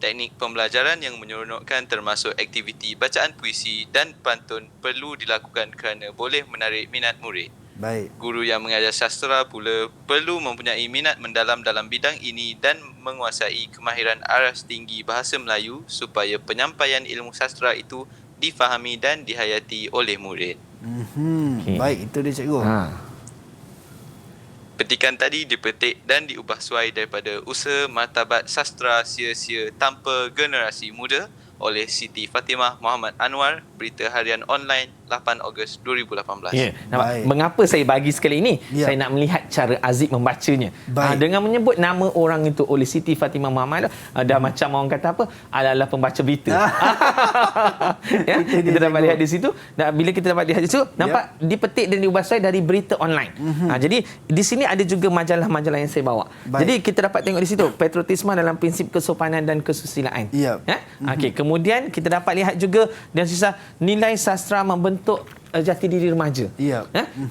teknik pembelajaran yang menyeronokkan termasuk aktiviti bacaan puisi dan pantun perlu dilakukan kerana boleh menarik minat murid. Baik. Guru yang mengajar sastra pula perlu mempunyai minat mendalam dalam bidang ini dan menguasai kemahiran aras tinggi bahasa Melayu supaya penyampaian ilmu sastra itu difahami dan dihayati oleh murid. Baik, itu dia cikgu. Petikan tadi dipetik dan diubah suai daripada Usaha Martabat Sastra Sia-sia Tanpa Generasi Muda oleh Siti Fatimah Muhammad Anwar, Berita Harian Online 8 Ogos 2018. Ya, nampak mengapa saya bagi sekali ini? Saya nak melihat cara Azib membacanya. Dengan menyebut nama orang itu oleh Siti Fatimah Muhammad, dah macam orang kata apa? Adalah pembaca berita. Ya, kita dapat lihat di situ. Dan bila kita dapat lihat di situ, nampak dipetik dan diubah suai dari berita online. Jadi di sini ada juga majalah-majalah yang saya bawa. Jadi kita dapat tengok di situ patriotisme dalam prinsip kesopanan dan kesusilaan. Okey, kemudian kita dapat lihat juga dan sisa nilai sastra membentuk jati diri remaja.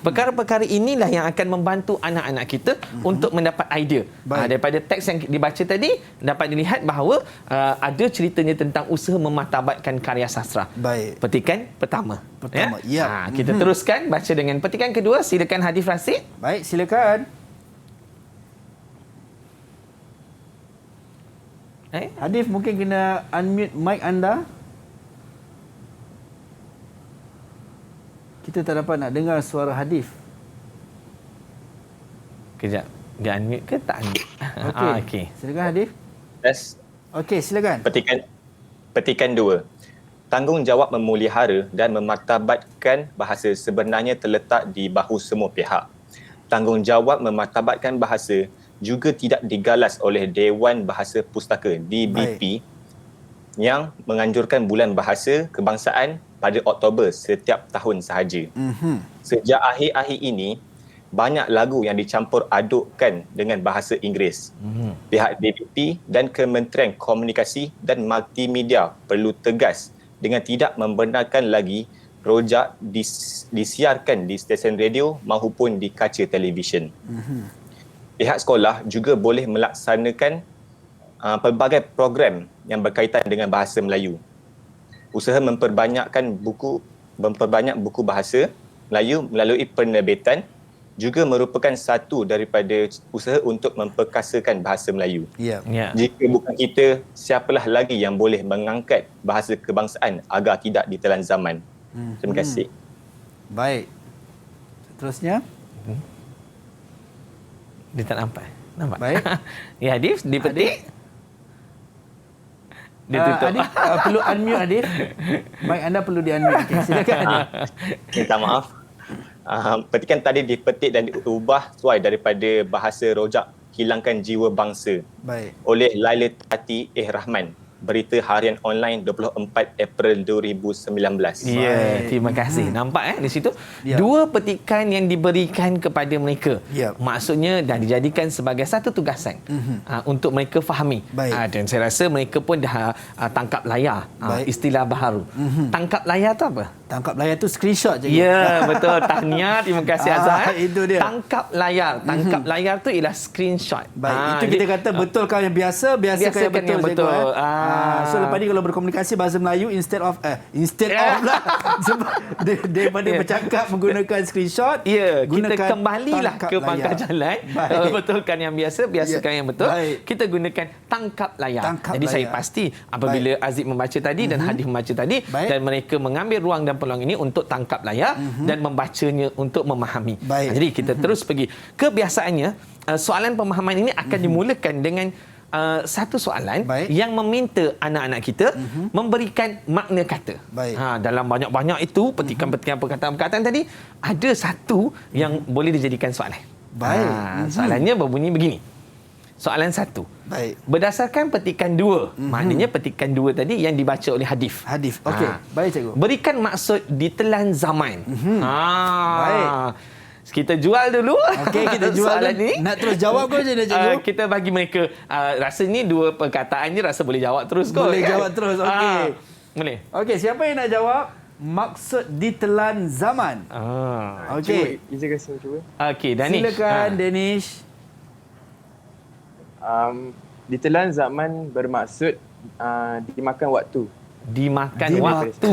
Perkara-perkara inilah yang akan membantu anak-anak kita untuk mendapat idea. Daripada teks yang dibaca tadi dapat dilihat bahawa ada ceritanya tentang usaha memartabatkan karya sastra. Petikan pertama. Kita teruskan baca dengan petikan kedua. Silakan Hadif Rasid. Baik, silakan. Hadif, mungkin kena unmute mic anda. Kita tak dapat nak dengar suara Hadif. Kejap. Dia unmute ke tak unmute? Okey. Silakan Hadif. Yes. Okey, silakan. Petikan 2. Tanggungjawab memelihara dan memartabatkan bahasa sebenarnya terletak di bahu semua pihak. Tanggungjawab memartabatkan bahasa juga tidak digalas oleh Dewan Bahasa Pustaka DBP yang menganjurkan Bulan Bahasa Kebangsaan pada Oktober setiap tahun sahaja. Sejak akhir-akhir ini, banyak lagu yang dicampur adukkan dengan bahasa Inggeris. Pihak DBP dan Kementerian Komunikasi dan Multimedia perlu tegas dengan tidak membenarkan lagi rojak disiarkan di stesen radio maupun di kaca televisyen. Pihak sekolah juga boleh melaksanakan pelbagai program yang berkaitan dengan bahasa Melayu. Usaha memperbanyak buku bahasa Melayu melalui penerbitan juga merupakan satu daripada usaha untuk memperkasakan bahasa Melayu. Jika bukan kita, siapalah lagi yang boleh mengangkat bahasa kebangsaan agar tidak ditelan zaman. Terima kasih. Baik. Seterusnya. Dia tak nampak. Baik. Ya, Hadif, dipetik. Dia tutup. Adif, perlu unmute Adif. Mic anda perlu di-unmute. Okay, silakan Adif. Minta maaf. Petikan tadi dipetik dan diubah sesuai daripada bahasa rojak Hilangkan Jiwa Bangsa oleh Laila Tati Rahman, Berita Harian Online 24 April 2019. Terima kasih. Nampak di situ dua petikan yang diberikan kepada mereka. Maksudnya dah dijadikan sebagai satu tugasan untuk mereka fahami. Dan saya rasa mereka pun dah tangkap layar istilah baharu. Tangkap layar tu apa? Tangkap layar tu screenshot je. Ya, betul. Tahniah, terima kasih Azhar. Itu dia. Tangkap layar. Tangkap layar tu ialah screenshot. Itu kita kata betul kau yang biasa, biasa kau yang betul. Yang betul. So lepas ni kalau berkomunikasi bahasa Melayu instead of lah daripada bercakap menggunakan screenshot, kita kembalilah ke pangkal jalan. Betulkan yang biasakan yang betul. Kita gunakan tangkap layar. Jadi saya pasti apabila Aziz membaca tadi dan Hadif membaca tadi dan mereka mengambil ruang dan peluang ini untuk tangkap layar dan membacanya untuk memahami. Jadi kita terus pergi. Kebiasaannya soalan pemahaman ini akan dimulakan dengan satu soalan yang meminta anak-anak kita memberikan makna kata. Dalam banyak-banyak itu petikan-petikan perkataan-perkataan tadi ada satu yang boleh dijadikan soalan. Soalannya berbunyi begini. Soalan 1. Berdasarkan petikan 2, maknanya petikan 2 tadi yang dibaca oleh Hadif. Okey. Baik cikgu. Berikan maksud ditelan zaman. Kita jual dulu. Okey, kita jual soalan ni. Nak terus jawab ke je cikgu? Kita bagi mereka rasa ni 2 perkataan ni rasa boleh jawab terus kot. Boleh jawab terus. Okey. Boleh. Okey, siapa yang nak jawab? Maksud ditelan zaman. Okey. Izinkan saya cuba. Okey, Danish. Silakan Danish. Ditelan zaman bermaksud dimakan waktu. Dimakan waktu.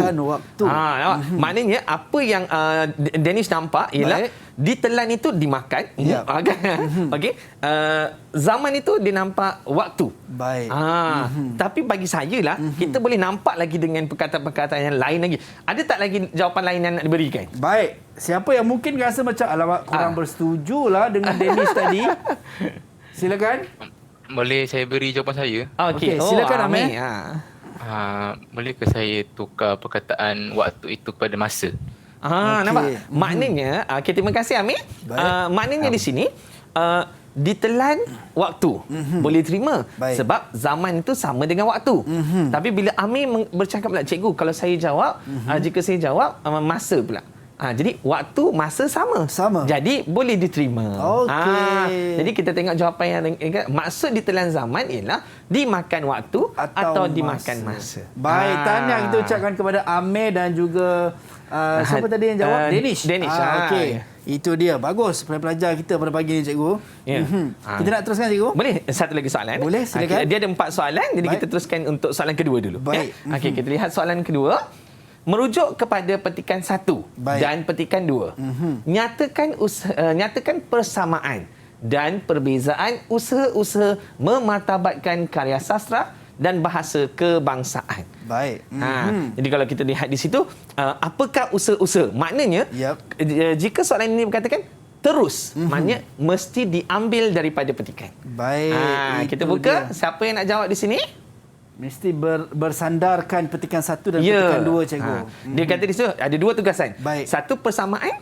Maknanya apa yang Danish nampak ialah ditelan itu dimakan. Okey. Zaman itu dia nampak waktu. Tapi bagi saya lah kita boleh nampak lagi dengan perkataan-perkataan yang lain lagi. Ada tak lagi jawapan lain yang nak diberikan? Baik. Siapa yang mungkin rasa macam alamak kurang bersetujulah dengan Danish tadi? Silakan. Boleh saya beri jawapan saya? Okey, silakan Amir. Bolehkah saya tukar perkataan waktu itu kepada masa? Nampak? Maknanya, terima kasih Amir. Maknanya di sini, ditelan waktu. Boleh terima. Sebab zaman itu sama dengan waktu. Tapi bila Amir bercakap pula, cikgu, kalau saya jawab, jika saya jawab, masa pula. Jadi waktu masa sama. Jadi boleh diterima. Jadi kita tengok jawapan yang maksud ditelan zaman ialah dimakan waktu atau dimakan masa. Baik, tahniah kita ucapkan kepada Amir dan juga siapa tadi yang jawab? Danish. Okey. Itu dia. Bagus pelajar kita pada pagi ni cikgu. Kita nak teruskan cikgu? Boleh. Satu lagi soalan. Boleh, silakan. Dia ada 4 soalan. Jadi kita teruskan untuk soalan kedua dulu. Baik. Okey, kita lihat soalan kedua. Merujuk kepada petikan 1 dan petikan 2. Nyatakan persamaan dan perbezaan usaha-usaha memartabatkan karya sastra dan bahasa kebangsaan. Jadi kalau kita lihat di situ, apakah usaha-usaha? Maknanya, jika soalan ini berkatakan terus, maknanya mesti diambil daripada petikan. Kita buka. Siapa yang nak jawab di sini? Mesti bersandarkan petikan 1 dan petikan 2 cikgu. Dia kata di situ ada 2 tugasan. Satu persamaan.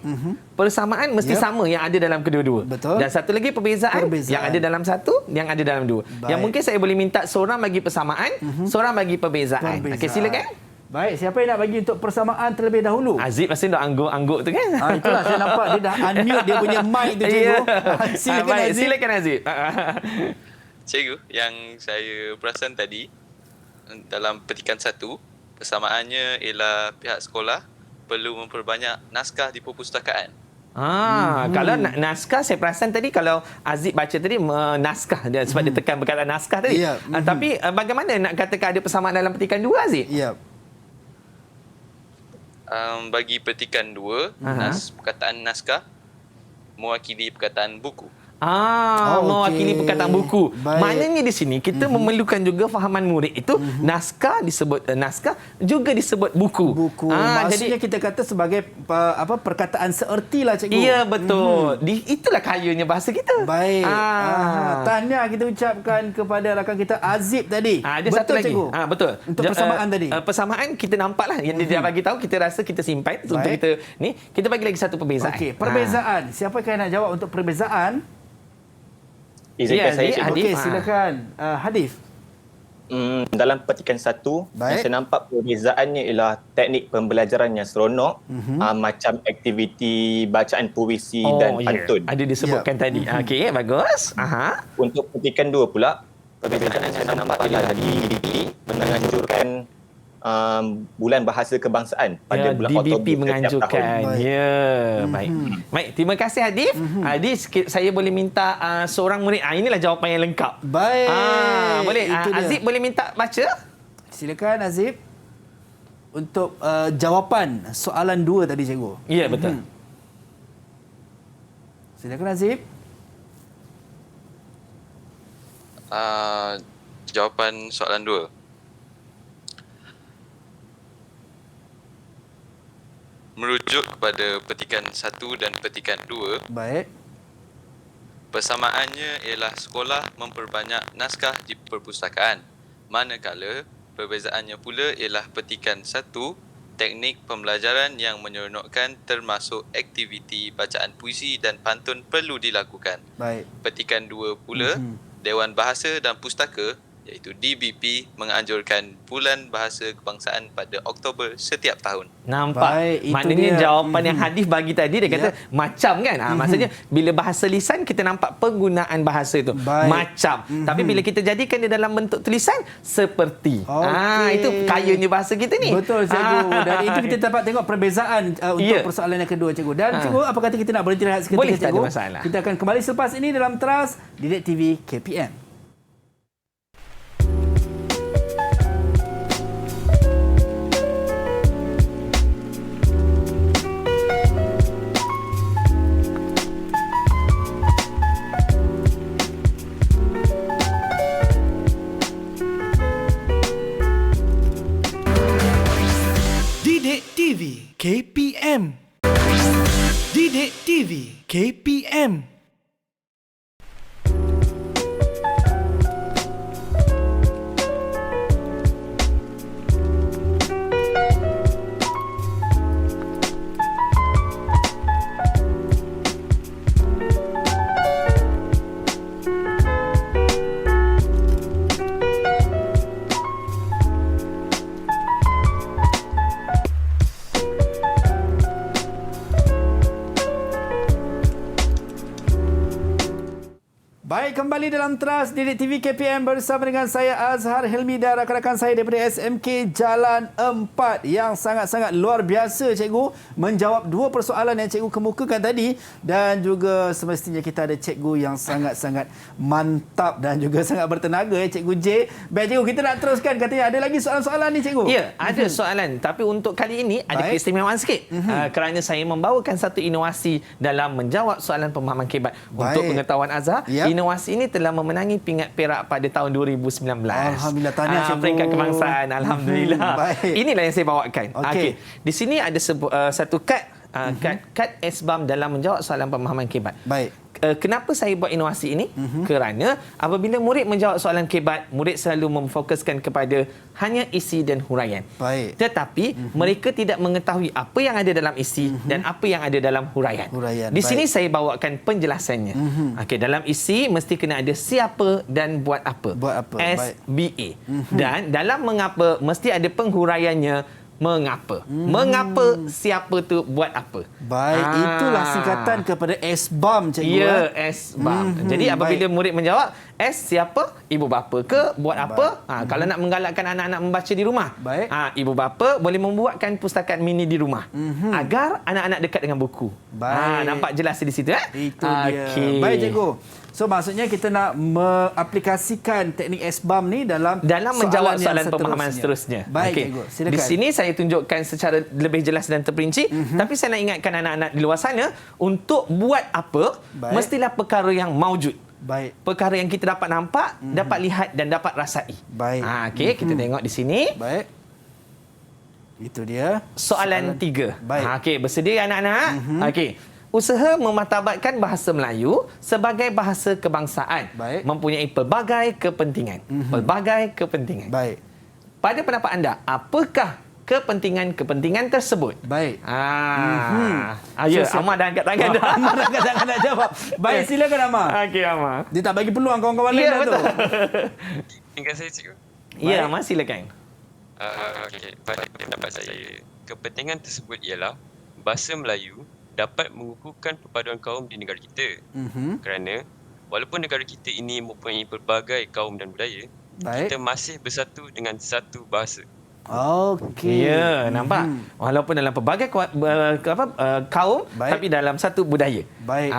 Persamaan mesti sama yang ada dalam kedua-dua. Dan satu lagi perbezaan yang ada dalam satu, yang ada dalam 2. Yang mungkin saya boleh minta seorang bagi persamaan, seorang bagi perbezaan. Okey, silakan. Baik, siapa yang nak bagi untuk persamaan terlebih dahulu? Aziz pasti nak angguk-angguk tu kan? Itulah saya nampak dia dah unmute dia punya mic tu cikgu. Silakan Aziz. Silakan Aziz. Cikgu, yang saya perasan tadi dalam petikan 1, persamaannya ialah pihak sekolah perlu memperbanyak naskah di perpustakaan. Kalau naskah saya perasan tadi kalau Aziz baca tadi naskah dia sebab dia tekan perkataan naskah tadi. Tapi bagaimana nak katakan ada persamaan dalam petikan 2 Aziz? Bagi petikan 2, perkataan naskah mewakili perkataan buku. Mewakili perkataan buku. Maknanya di sini kita memerlukan juga fahaman murid itu naskah disebut naskah, juga disebut buku. Maksudnya kita kata sebagai perkataan seerti lah cikgu. Ya, betul. Itulah kayanya bahasa kita. Baik. Tahniah kita ucapkan kepada rakan kita Aziz tadi. Ada betul satu lagi. Cikgu? Betul. Untuk persamaan tadi. Persamaan kita nampaklah yang dia dah bagi tahu, kita rasa kita simpan untuk kita ni. Kita bagi lagi satu perbezaan. Okey, perbezaan. Siapa yang nak jawab untuk perbezaan? Izinkan saya cikgu. Okey, silakan. Hadif. Dalam petikan 1, yang saya nampak perbezaannya ialah teknik pembelajaran yang seronok, macam aktiviti bacaan puisi dan pantun. Ada disebutkan tadi. Okey, bagus. Untuk petikan 2 pula, perbezaan yang saya nampak ialah DBP menganjurkan bulan bahasa kebangsaan pada bulan Oktober DBP menganjurkan. Baik. Baik, terima kasih Hadif. Hadif, saya boleh minta seorang murid. Inilah jawapan yang lengkap. Baik. Boleh. Aziz boleh minta baca? Silakan Azib untuk jawapan soalan 2 tadi cikgu. Ya, betul. Silakan Azib. Jawapan soalan 2. Merujuk kepada petikan 1 dan petikan 2. Baik. Persamaannya ialah sekolah memperbanyak naskah di perpustakaan. Manakala perbezaannya pula ialah petikan 1, teknik pembelajaran yang menyeronokkan termasuk aktiviti bacaan puisi dan pantun perlu dilakukan. Baik. Petikan 2 pula, Dewan Bahasa dan Pustaka iaitu DBP menganjurkan Bulan Bahasa Kebangsaan pada Oktober setiap tahun. Nampak? Baik, maknanya dia. Jawapan yang Hadif bagi tadi dia kata macam kan? Maksudnya bila bahasa lisan kita nampak penggunaan bahasa itu macam. Tapi bila kita jadikan dia dalam bentuk tulisan seperti. Itu kayanya bahasa kita ni. Betul cikgu. Dan itu kita dapat tengok perbezaan untuk persoalan yang kedua cikgu. Dan cikgu, apa kata kita nak berhenti rehat seketika boleh, cikgu? tak ada masalah. Kita akan kembali selepas ini dalam Teras Didik TV KPM. TV KPM. Didik TV KPM. Baik, kembali dalam Teras Didik TV KPM bersama dengan saya Azhar Hilmi dan rakan-rakan saya daripada SMK Jalan 4 yang sangat-sangat luar biasa cikgu menjawab 2 persoalan yang cikgu kemukakan tadi, dan juga semestinya kita ada cikgu yang sangat-sangat mantap dan juga sangat bertenaga cikgu J. Baik cikgu, kita nak teruskan, katanya ada lagi soalan-soalan ni cikgu. Ya, ada soalan, tapi untuk kali ini ada keistimewaan sikit kerana saya membawakan satu inovasi dalam menjawab soalan pemahaman kibat. Untuk pengetahuan Azhar, inovasi ini telah memenangi pingat perak pada tahun 2019. Alhamdulillah, tahniah cikgu. Peringkat kebangsaan, alhamdulillah. Inilah yang saya bawakan. Okey. Di sini ada satu kad SBAM dalam menjawab soalan pemahaman kibat. Baik. Kenapa saya buat inovasi ini? Kerana apabila murid menjawab soalan kibat, murid selalu memfokuskan kepada hanya isi dan huraian. Baik. Tetapi mereka tidak mengetahui apa yang ada dalam isi dan apa yang ada dalam huraian. Di sini saya bawakan penjelasannya. Okey, dalam isi mesti kena ada siapa dan buat apa. SBA. Dan dalam mengapa mesti ada penghuraiannya. Mengapa? Mengapa siapa tu buat apa? Baik, itulah singkatan kepada SBAM cikgu. Ya, SBAM. Jadi apabila murid menjawab, S siapa? Ibu bapa ke? Buat apa? Kalau nak menggalakkan anak-anak membaca di rumah, ibu bapa boleh membuatkan pustakaan mini di rumah agar anak-anak dekat dengan buku. Nampak jelas di situ Itu dia. Baik cikgu. So maksudnya kita nak mengaplikasikan teknik SBAM ni dalam menjawab soalan pemahaman seterusnya. Baik cikgu, silakan. Di sini saya tunjukkan secara lebih jelas dan terperinci, tapi saya nak ingatkan anak-anak di luar sana untuk buat apa mestilah perkara yang maujud. Baik. Perkara yang kita dapat nampak, dapat lihat dan dapat rasai. Baik. Okey, kita tengok di sini. Baik. Itu dia. Soalan 3. Baik. Okey, bersedia anak-anak? Okey. Usaha memartabatkan bahasa Melayu sebagai bahasa kebangsaan mempunyai pelbagai kepentingan. Pelbagai kepentingan. Baik. Pada pendapat anda, apakah kepentingan-kepentingan tersebut? Baik. Ya, Amar dah angkat tangan dah. Amar dah angkat tangan nak jawab. Baik, silakan Amar. Okey, Amar. Dia tak bagi peluang kawan-kawan lain dah tu. Tinggal saya cikgu. Ya, Amar silakan. Okey, pada pendapat saya, kepentingan tersebut ialah bahasa Melayu dapat mengukuhkan perpaduan kaum di negara kita. Kerana walaupun negara kita ini mempunyai pelbagai kaum dan budaya, kita masih bersatu dengan satu bahasa. Okey. Ya, nampak? Walaupun dalam pelbagai kaum, Baik. tapi dalam satu budaya. Baik.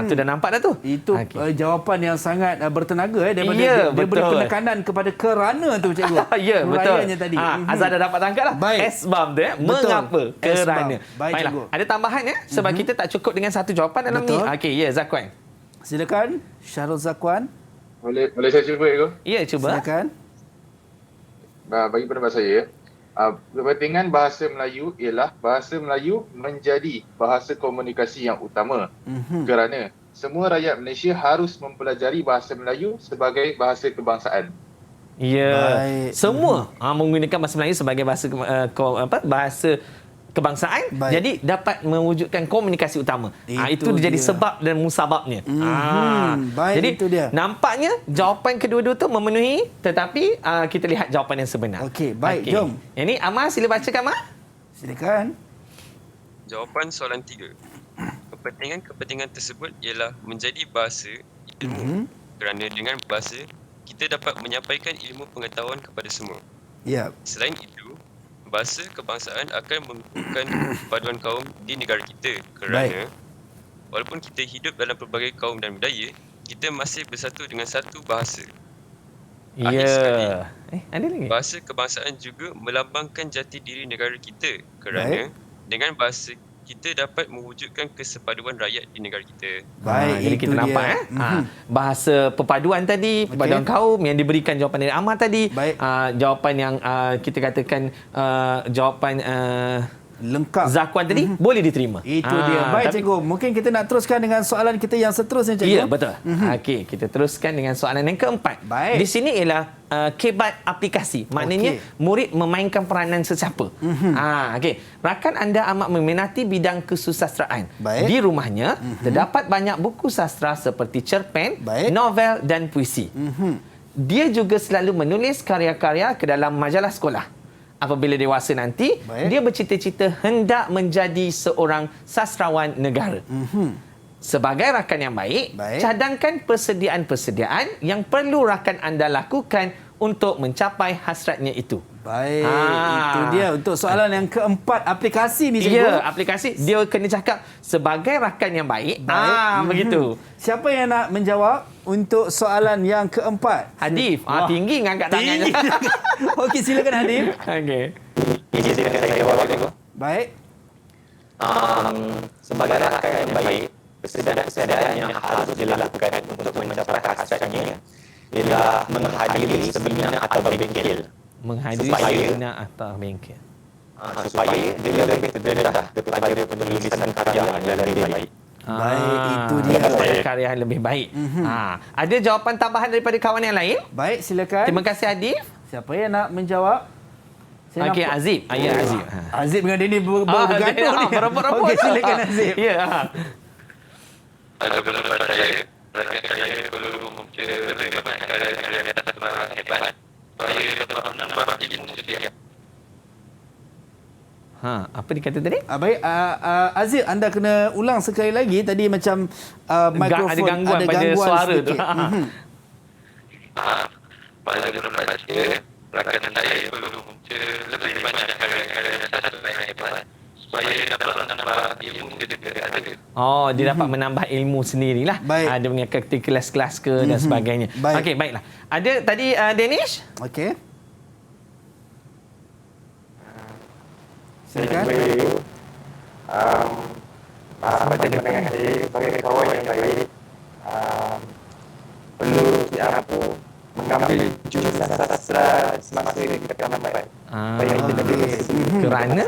Tu dah nampak dah tu. Itu jawapan yang sangat bertenaga daripada Ya, dia beri betul. penekanan kepada kerana tu cikgu. Ya, betul. Huraiannya tadi. Azhar dah dapat tangkap lah. Baik. Esbab tu Betul. mengapa? Kerana. Baik, Baiklah. cikgu. Ada tambahan sebab kita tak cukup dengan satu jawapan dalam Betul. ni. Okey, ya Zakwan. Silakan Syahrul Zakwan. Boleh saya cuba Ego? Ya, cuba. Silakan. Bagi pendapat saya, kepentingan bahasa Melayu ialah bahasa Melayu menjadi bahasa komunikasi yang utama. Kerana semua rakyat Malaysia harus mempelajari bahasa Melayu sebagai bahasa kebangsaan. Ya. Baik. Semua menggunakan bahasa Melayu sebagai bahasa bahasa kebangsaan. Baik. Jadi dapat mewujudkan komunikasi utama. Itu jadi dia. sebab dan musababnya. Baik, Jadi itu dia. nampaknya jawapan kedua-dua tu memenuhi, tetapi kita lihat jawapan yang sebenar. Okey, baik, jom. Yang ni Amar, sila bacakan Amar. Silakan. Jawapan soalan 3. Kepentingan tersebut ialah menjadi bahasa ilmu. Kerana dengan bahasa, kita dapat menyampaikan ilmu pengetahuan kepada semua. Ya. Selain itu, bahasa kebangsaan akan mengukuhkan perpaduan kaum di negara kita kerana walaupun kita hidup dalam pelbagai kaum dan budaya, kita masih bersatu dengan satu bahasa. Akhir sekali, ada lagi? bahasa kebangsaan juga melambangkan jati diri negara kita kerana dengan bahasa kita dapat mewujudkan kesepaduan rakyat di negara kita. Baik, jadi kita itu nampak dia. bahasa perpaduan tadi, perpaduan kaum yang diberikan jawapan dari Amar tadi. Baik. Jawapan yang kita katakan jawapan lengkap Zakwan tadi boleh diterima. Itu dia. Baik, cikgu. Mungkin kita nak teruskan dengan soalan kita yang seterusnya, cikgu. Ya, betul. Okey, kita teruskan dengan soalan yang keempat. Baik. Di sini ialah kebat aplikasi. Maknanya murid memainkan peranan sesiapa. Okey. Rakan anda amat meminati bidang kesusasteraan. Baik. Di rumahnya terdapat banyak buku sastra seperti cerpen, novel dan puisi. Dia juga selalu menulis karya-karya ke dalam majalah sekolah. Apabila dewasa nanti, dia bercita-cita hendak menjadi seorang sastrawan negara. Sebagai rakan yang baik, cadangkan persediaan-persediaan yang perlu rakan anda lakukan untuk mencapai hasratnya itu. Baik, itu dia untuk soalan yang keempat, aplikasi ni, cikgu. Ya, aplikasi. Dia kena cakap sebagai rakan yang baik. Begitu. Siapa yang nak menjawab untuk soalan yang keempat? Hadif. Tinggi ngangkat tangannya. Okey, silakan Hadif. Okey. Izinkan saya jawab, cikgu. Baik. Sebagai rakan yang baik, persediaan yang harus dilakukan untuk mencapai hasratnya ialah menghadiri seminar atau bengkel. Menghadiri seminar atau bengkel. Supaya dia lebih terdedah kepada penulisan karya yang lebih baik. Baik, itu dia. Karya yang lebih baik. Ada jawapan tambahan daripada kawan yang lain? Baik, silakan. Terima kasih Adif. Siapa yang nak menjawab? Okey, Azib. Ya, Azib. Azib dengan Dini bergaduh ni. Berebut-rebut. Okey, silakan Azib. Ya. Pada pendapat saya, rakan saya perlu membaca lebih banyak karya-karya sastra hebat supaya dapat menambah ilmu setiap. Apa dikata tadi? Baik, Aziz, anda kena ulang sekali lagi. Tadi macam mikrofon ada gangguan pada suara sedikit. tu. Pada pendapat saya, rakan saya perlu membaca lebih banyak karya-karya sastra hebat supaya dapat menambah ilmu setiap ada. Dia dapat menambah ilmu sendirilah. Dia mengikuti kelas-kelas dan sebagainya. Okey, baiklah. Ada tadi Danish? Okey. Silakan. Pada pandangan saya, sebagai kawan yang baik, perlu aku mengambil jurusan sastra semasa kita lambat. Kerana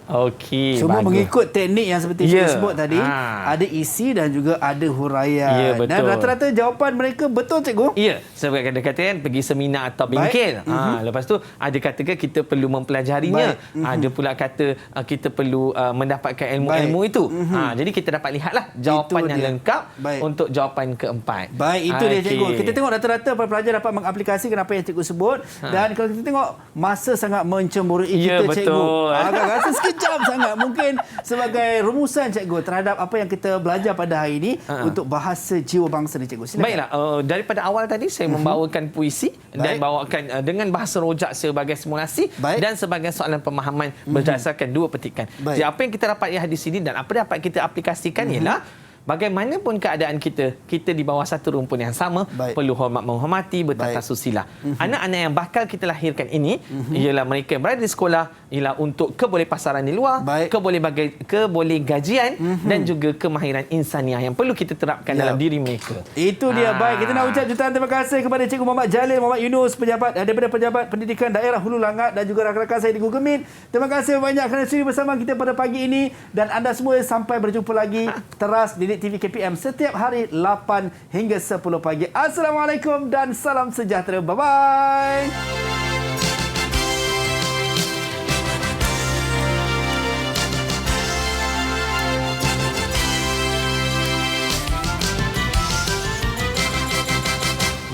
okey, semua bagus. mengikut teknik yang seperti saya sebut tadi. Ada isi dan juga ada huraian. Ya, betul. Dan rata-rata jawapan mereka betul, cikgu? Ya, sebab kata-kata pergi seminar atau bengkel. Lepas tu ada katakan kita perlu mempelajarinya. Ada pula kata kita perlu mendapatkan ilmu-ilmu itu. Jadi kita dapat lihatlah jawapan yang lengkap untuk jawapan keempat. Baik, itu dia, cikgu. Kita tengok rata-rata para pelajar dapat mengaplikasikan apa yang cikgu sebut. Dan kalau kita tengok masa sangat mencemburui kita, cikgu. Betul. Agak rasa sikit tajam sangat. Mungkin sebagai rumusan cikgu terhadap apa yang kita belajar pada hari ini untuk bahasa jiwa bangsa ni cikgu. Silakan. Baiklah, daripada awal tadi saya membawakan puisi dan bawakan dengan bahasa rojak sebagai simulasi dan sebagai soalan pemahaman berdasarkan dua petikan. Jadi apa yang kita dapat lihat di sini dan apa dapat kita aplikasikan ialah bagaimanapun keadaan kita, kita di bawah satu rumpun yang sama, perlu hormat menghormati, bertata susila. Anak-anak yang bakal kita lahirkan ini ialah mereka yang berada di sekolah, ialah untuk keboleh pasaran di luar, keboleh gajian dan juga kemahiran insaniah yang perlu kita terapkan dalam diri mereka. Itu dia. Baik, kita nak ucap jutaan terima kasih kepada Cikgu Muhammad Jalil Muhammad Yunus, pejabat daripada Pejabat Pendidikan Daerah Hulu Langat dan juga rakan-rakan saya di Google Meet. Terima kasih banyak kerana sudi bersama kita pada pagi ini dan anda semua sampai berjumpa lagi teras Didik TV KPM setiap hari 8 hingga 10 pagi. Assalamualaikum dan salam sejahtera. Bye-bye.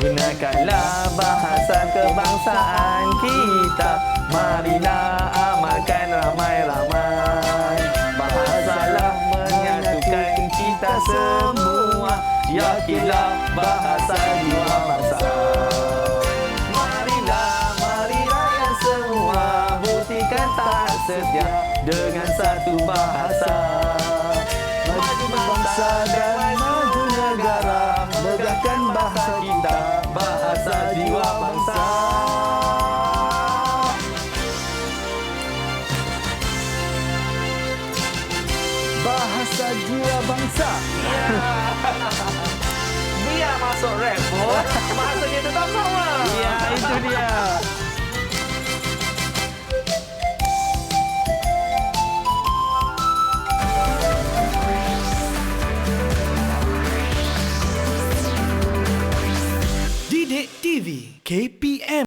Gunakanlah bahasa kebangsaan kita. Marilah amalkan ramai-ramai. Bahasalah menyatukan kita semua. Yakinlah bahasa jiwa bangsa. Marilah yang semua buktikan tak setia dengan satu bahasa. Maju bangsa dan maju negara, megahkan bahasa kita, bahasa jiwa bangsa. Bahasa jiwa bangsa. Biar masuk rap, bahasa kita tetap sama. Ya, itu dia.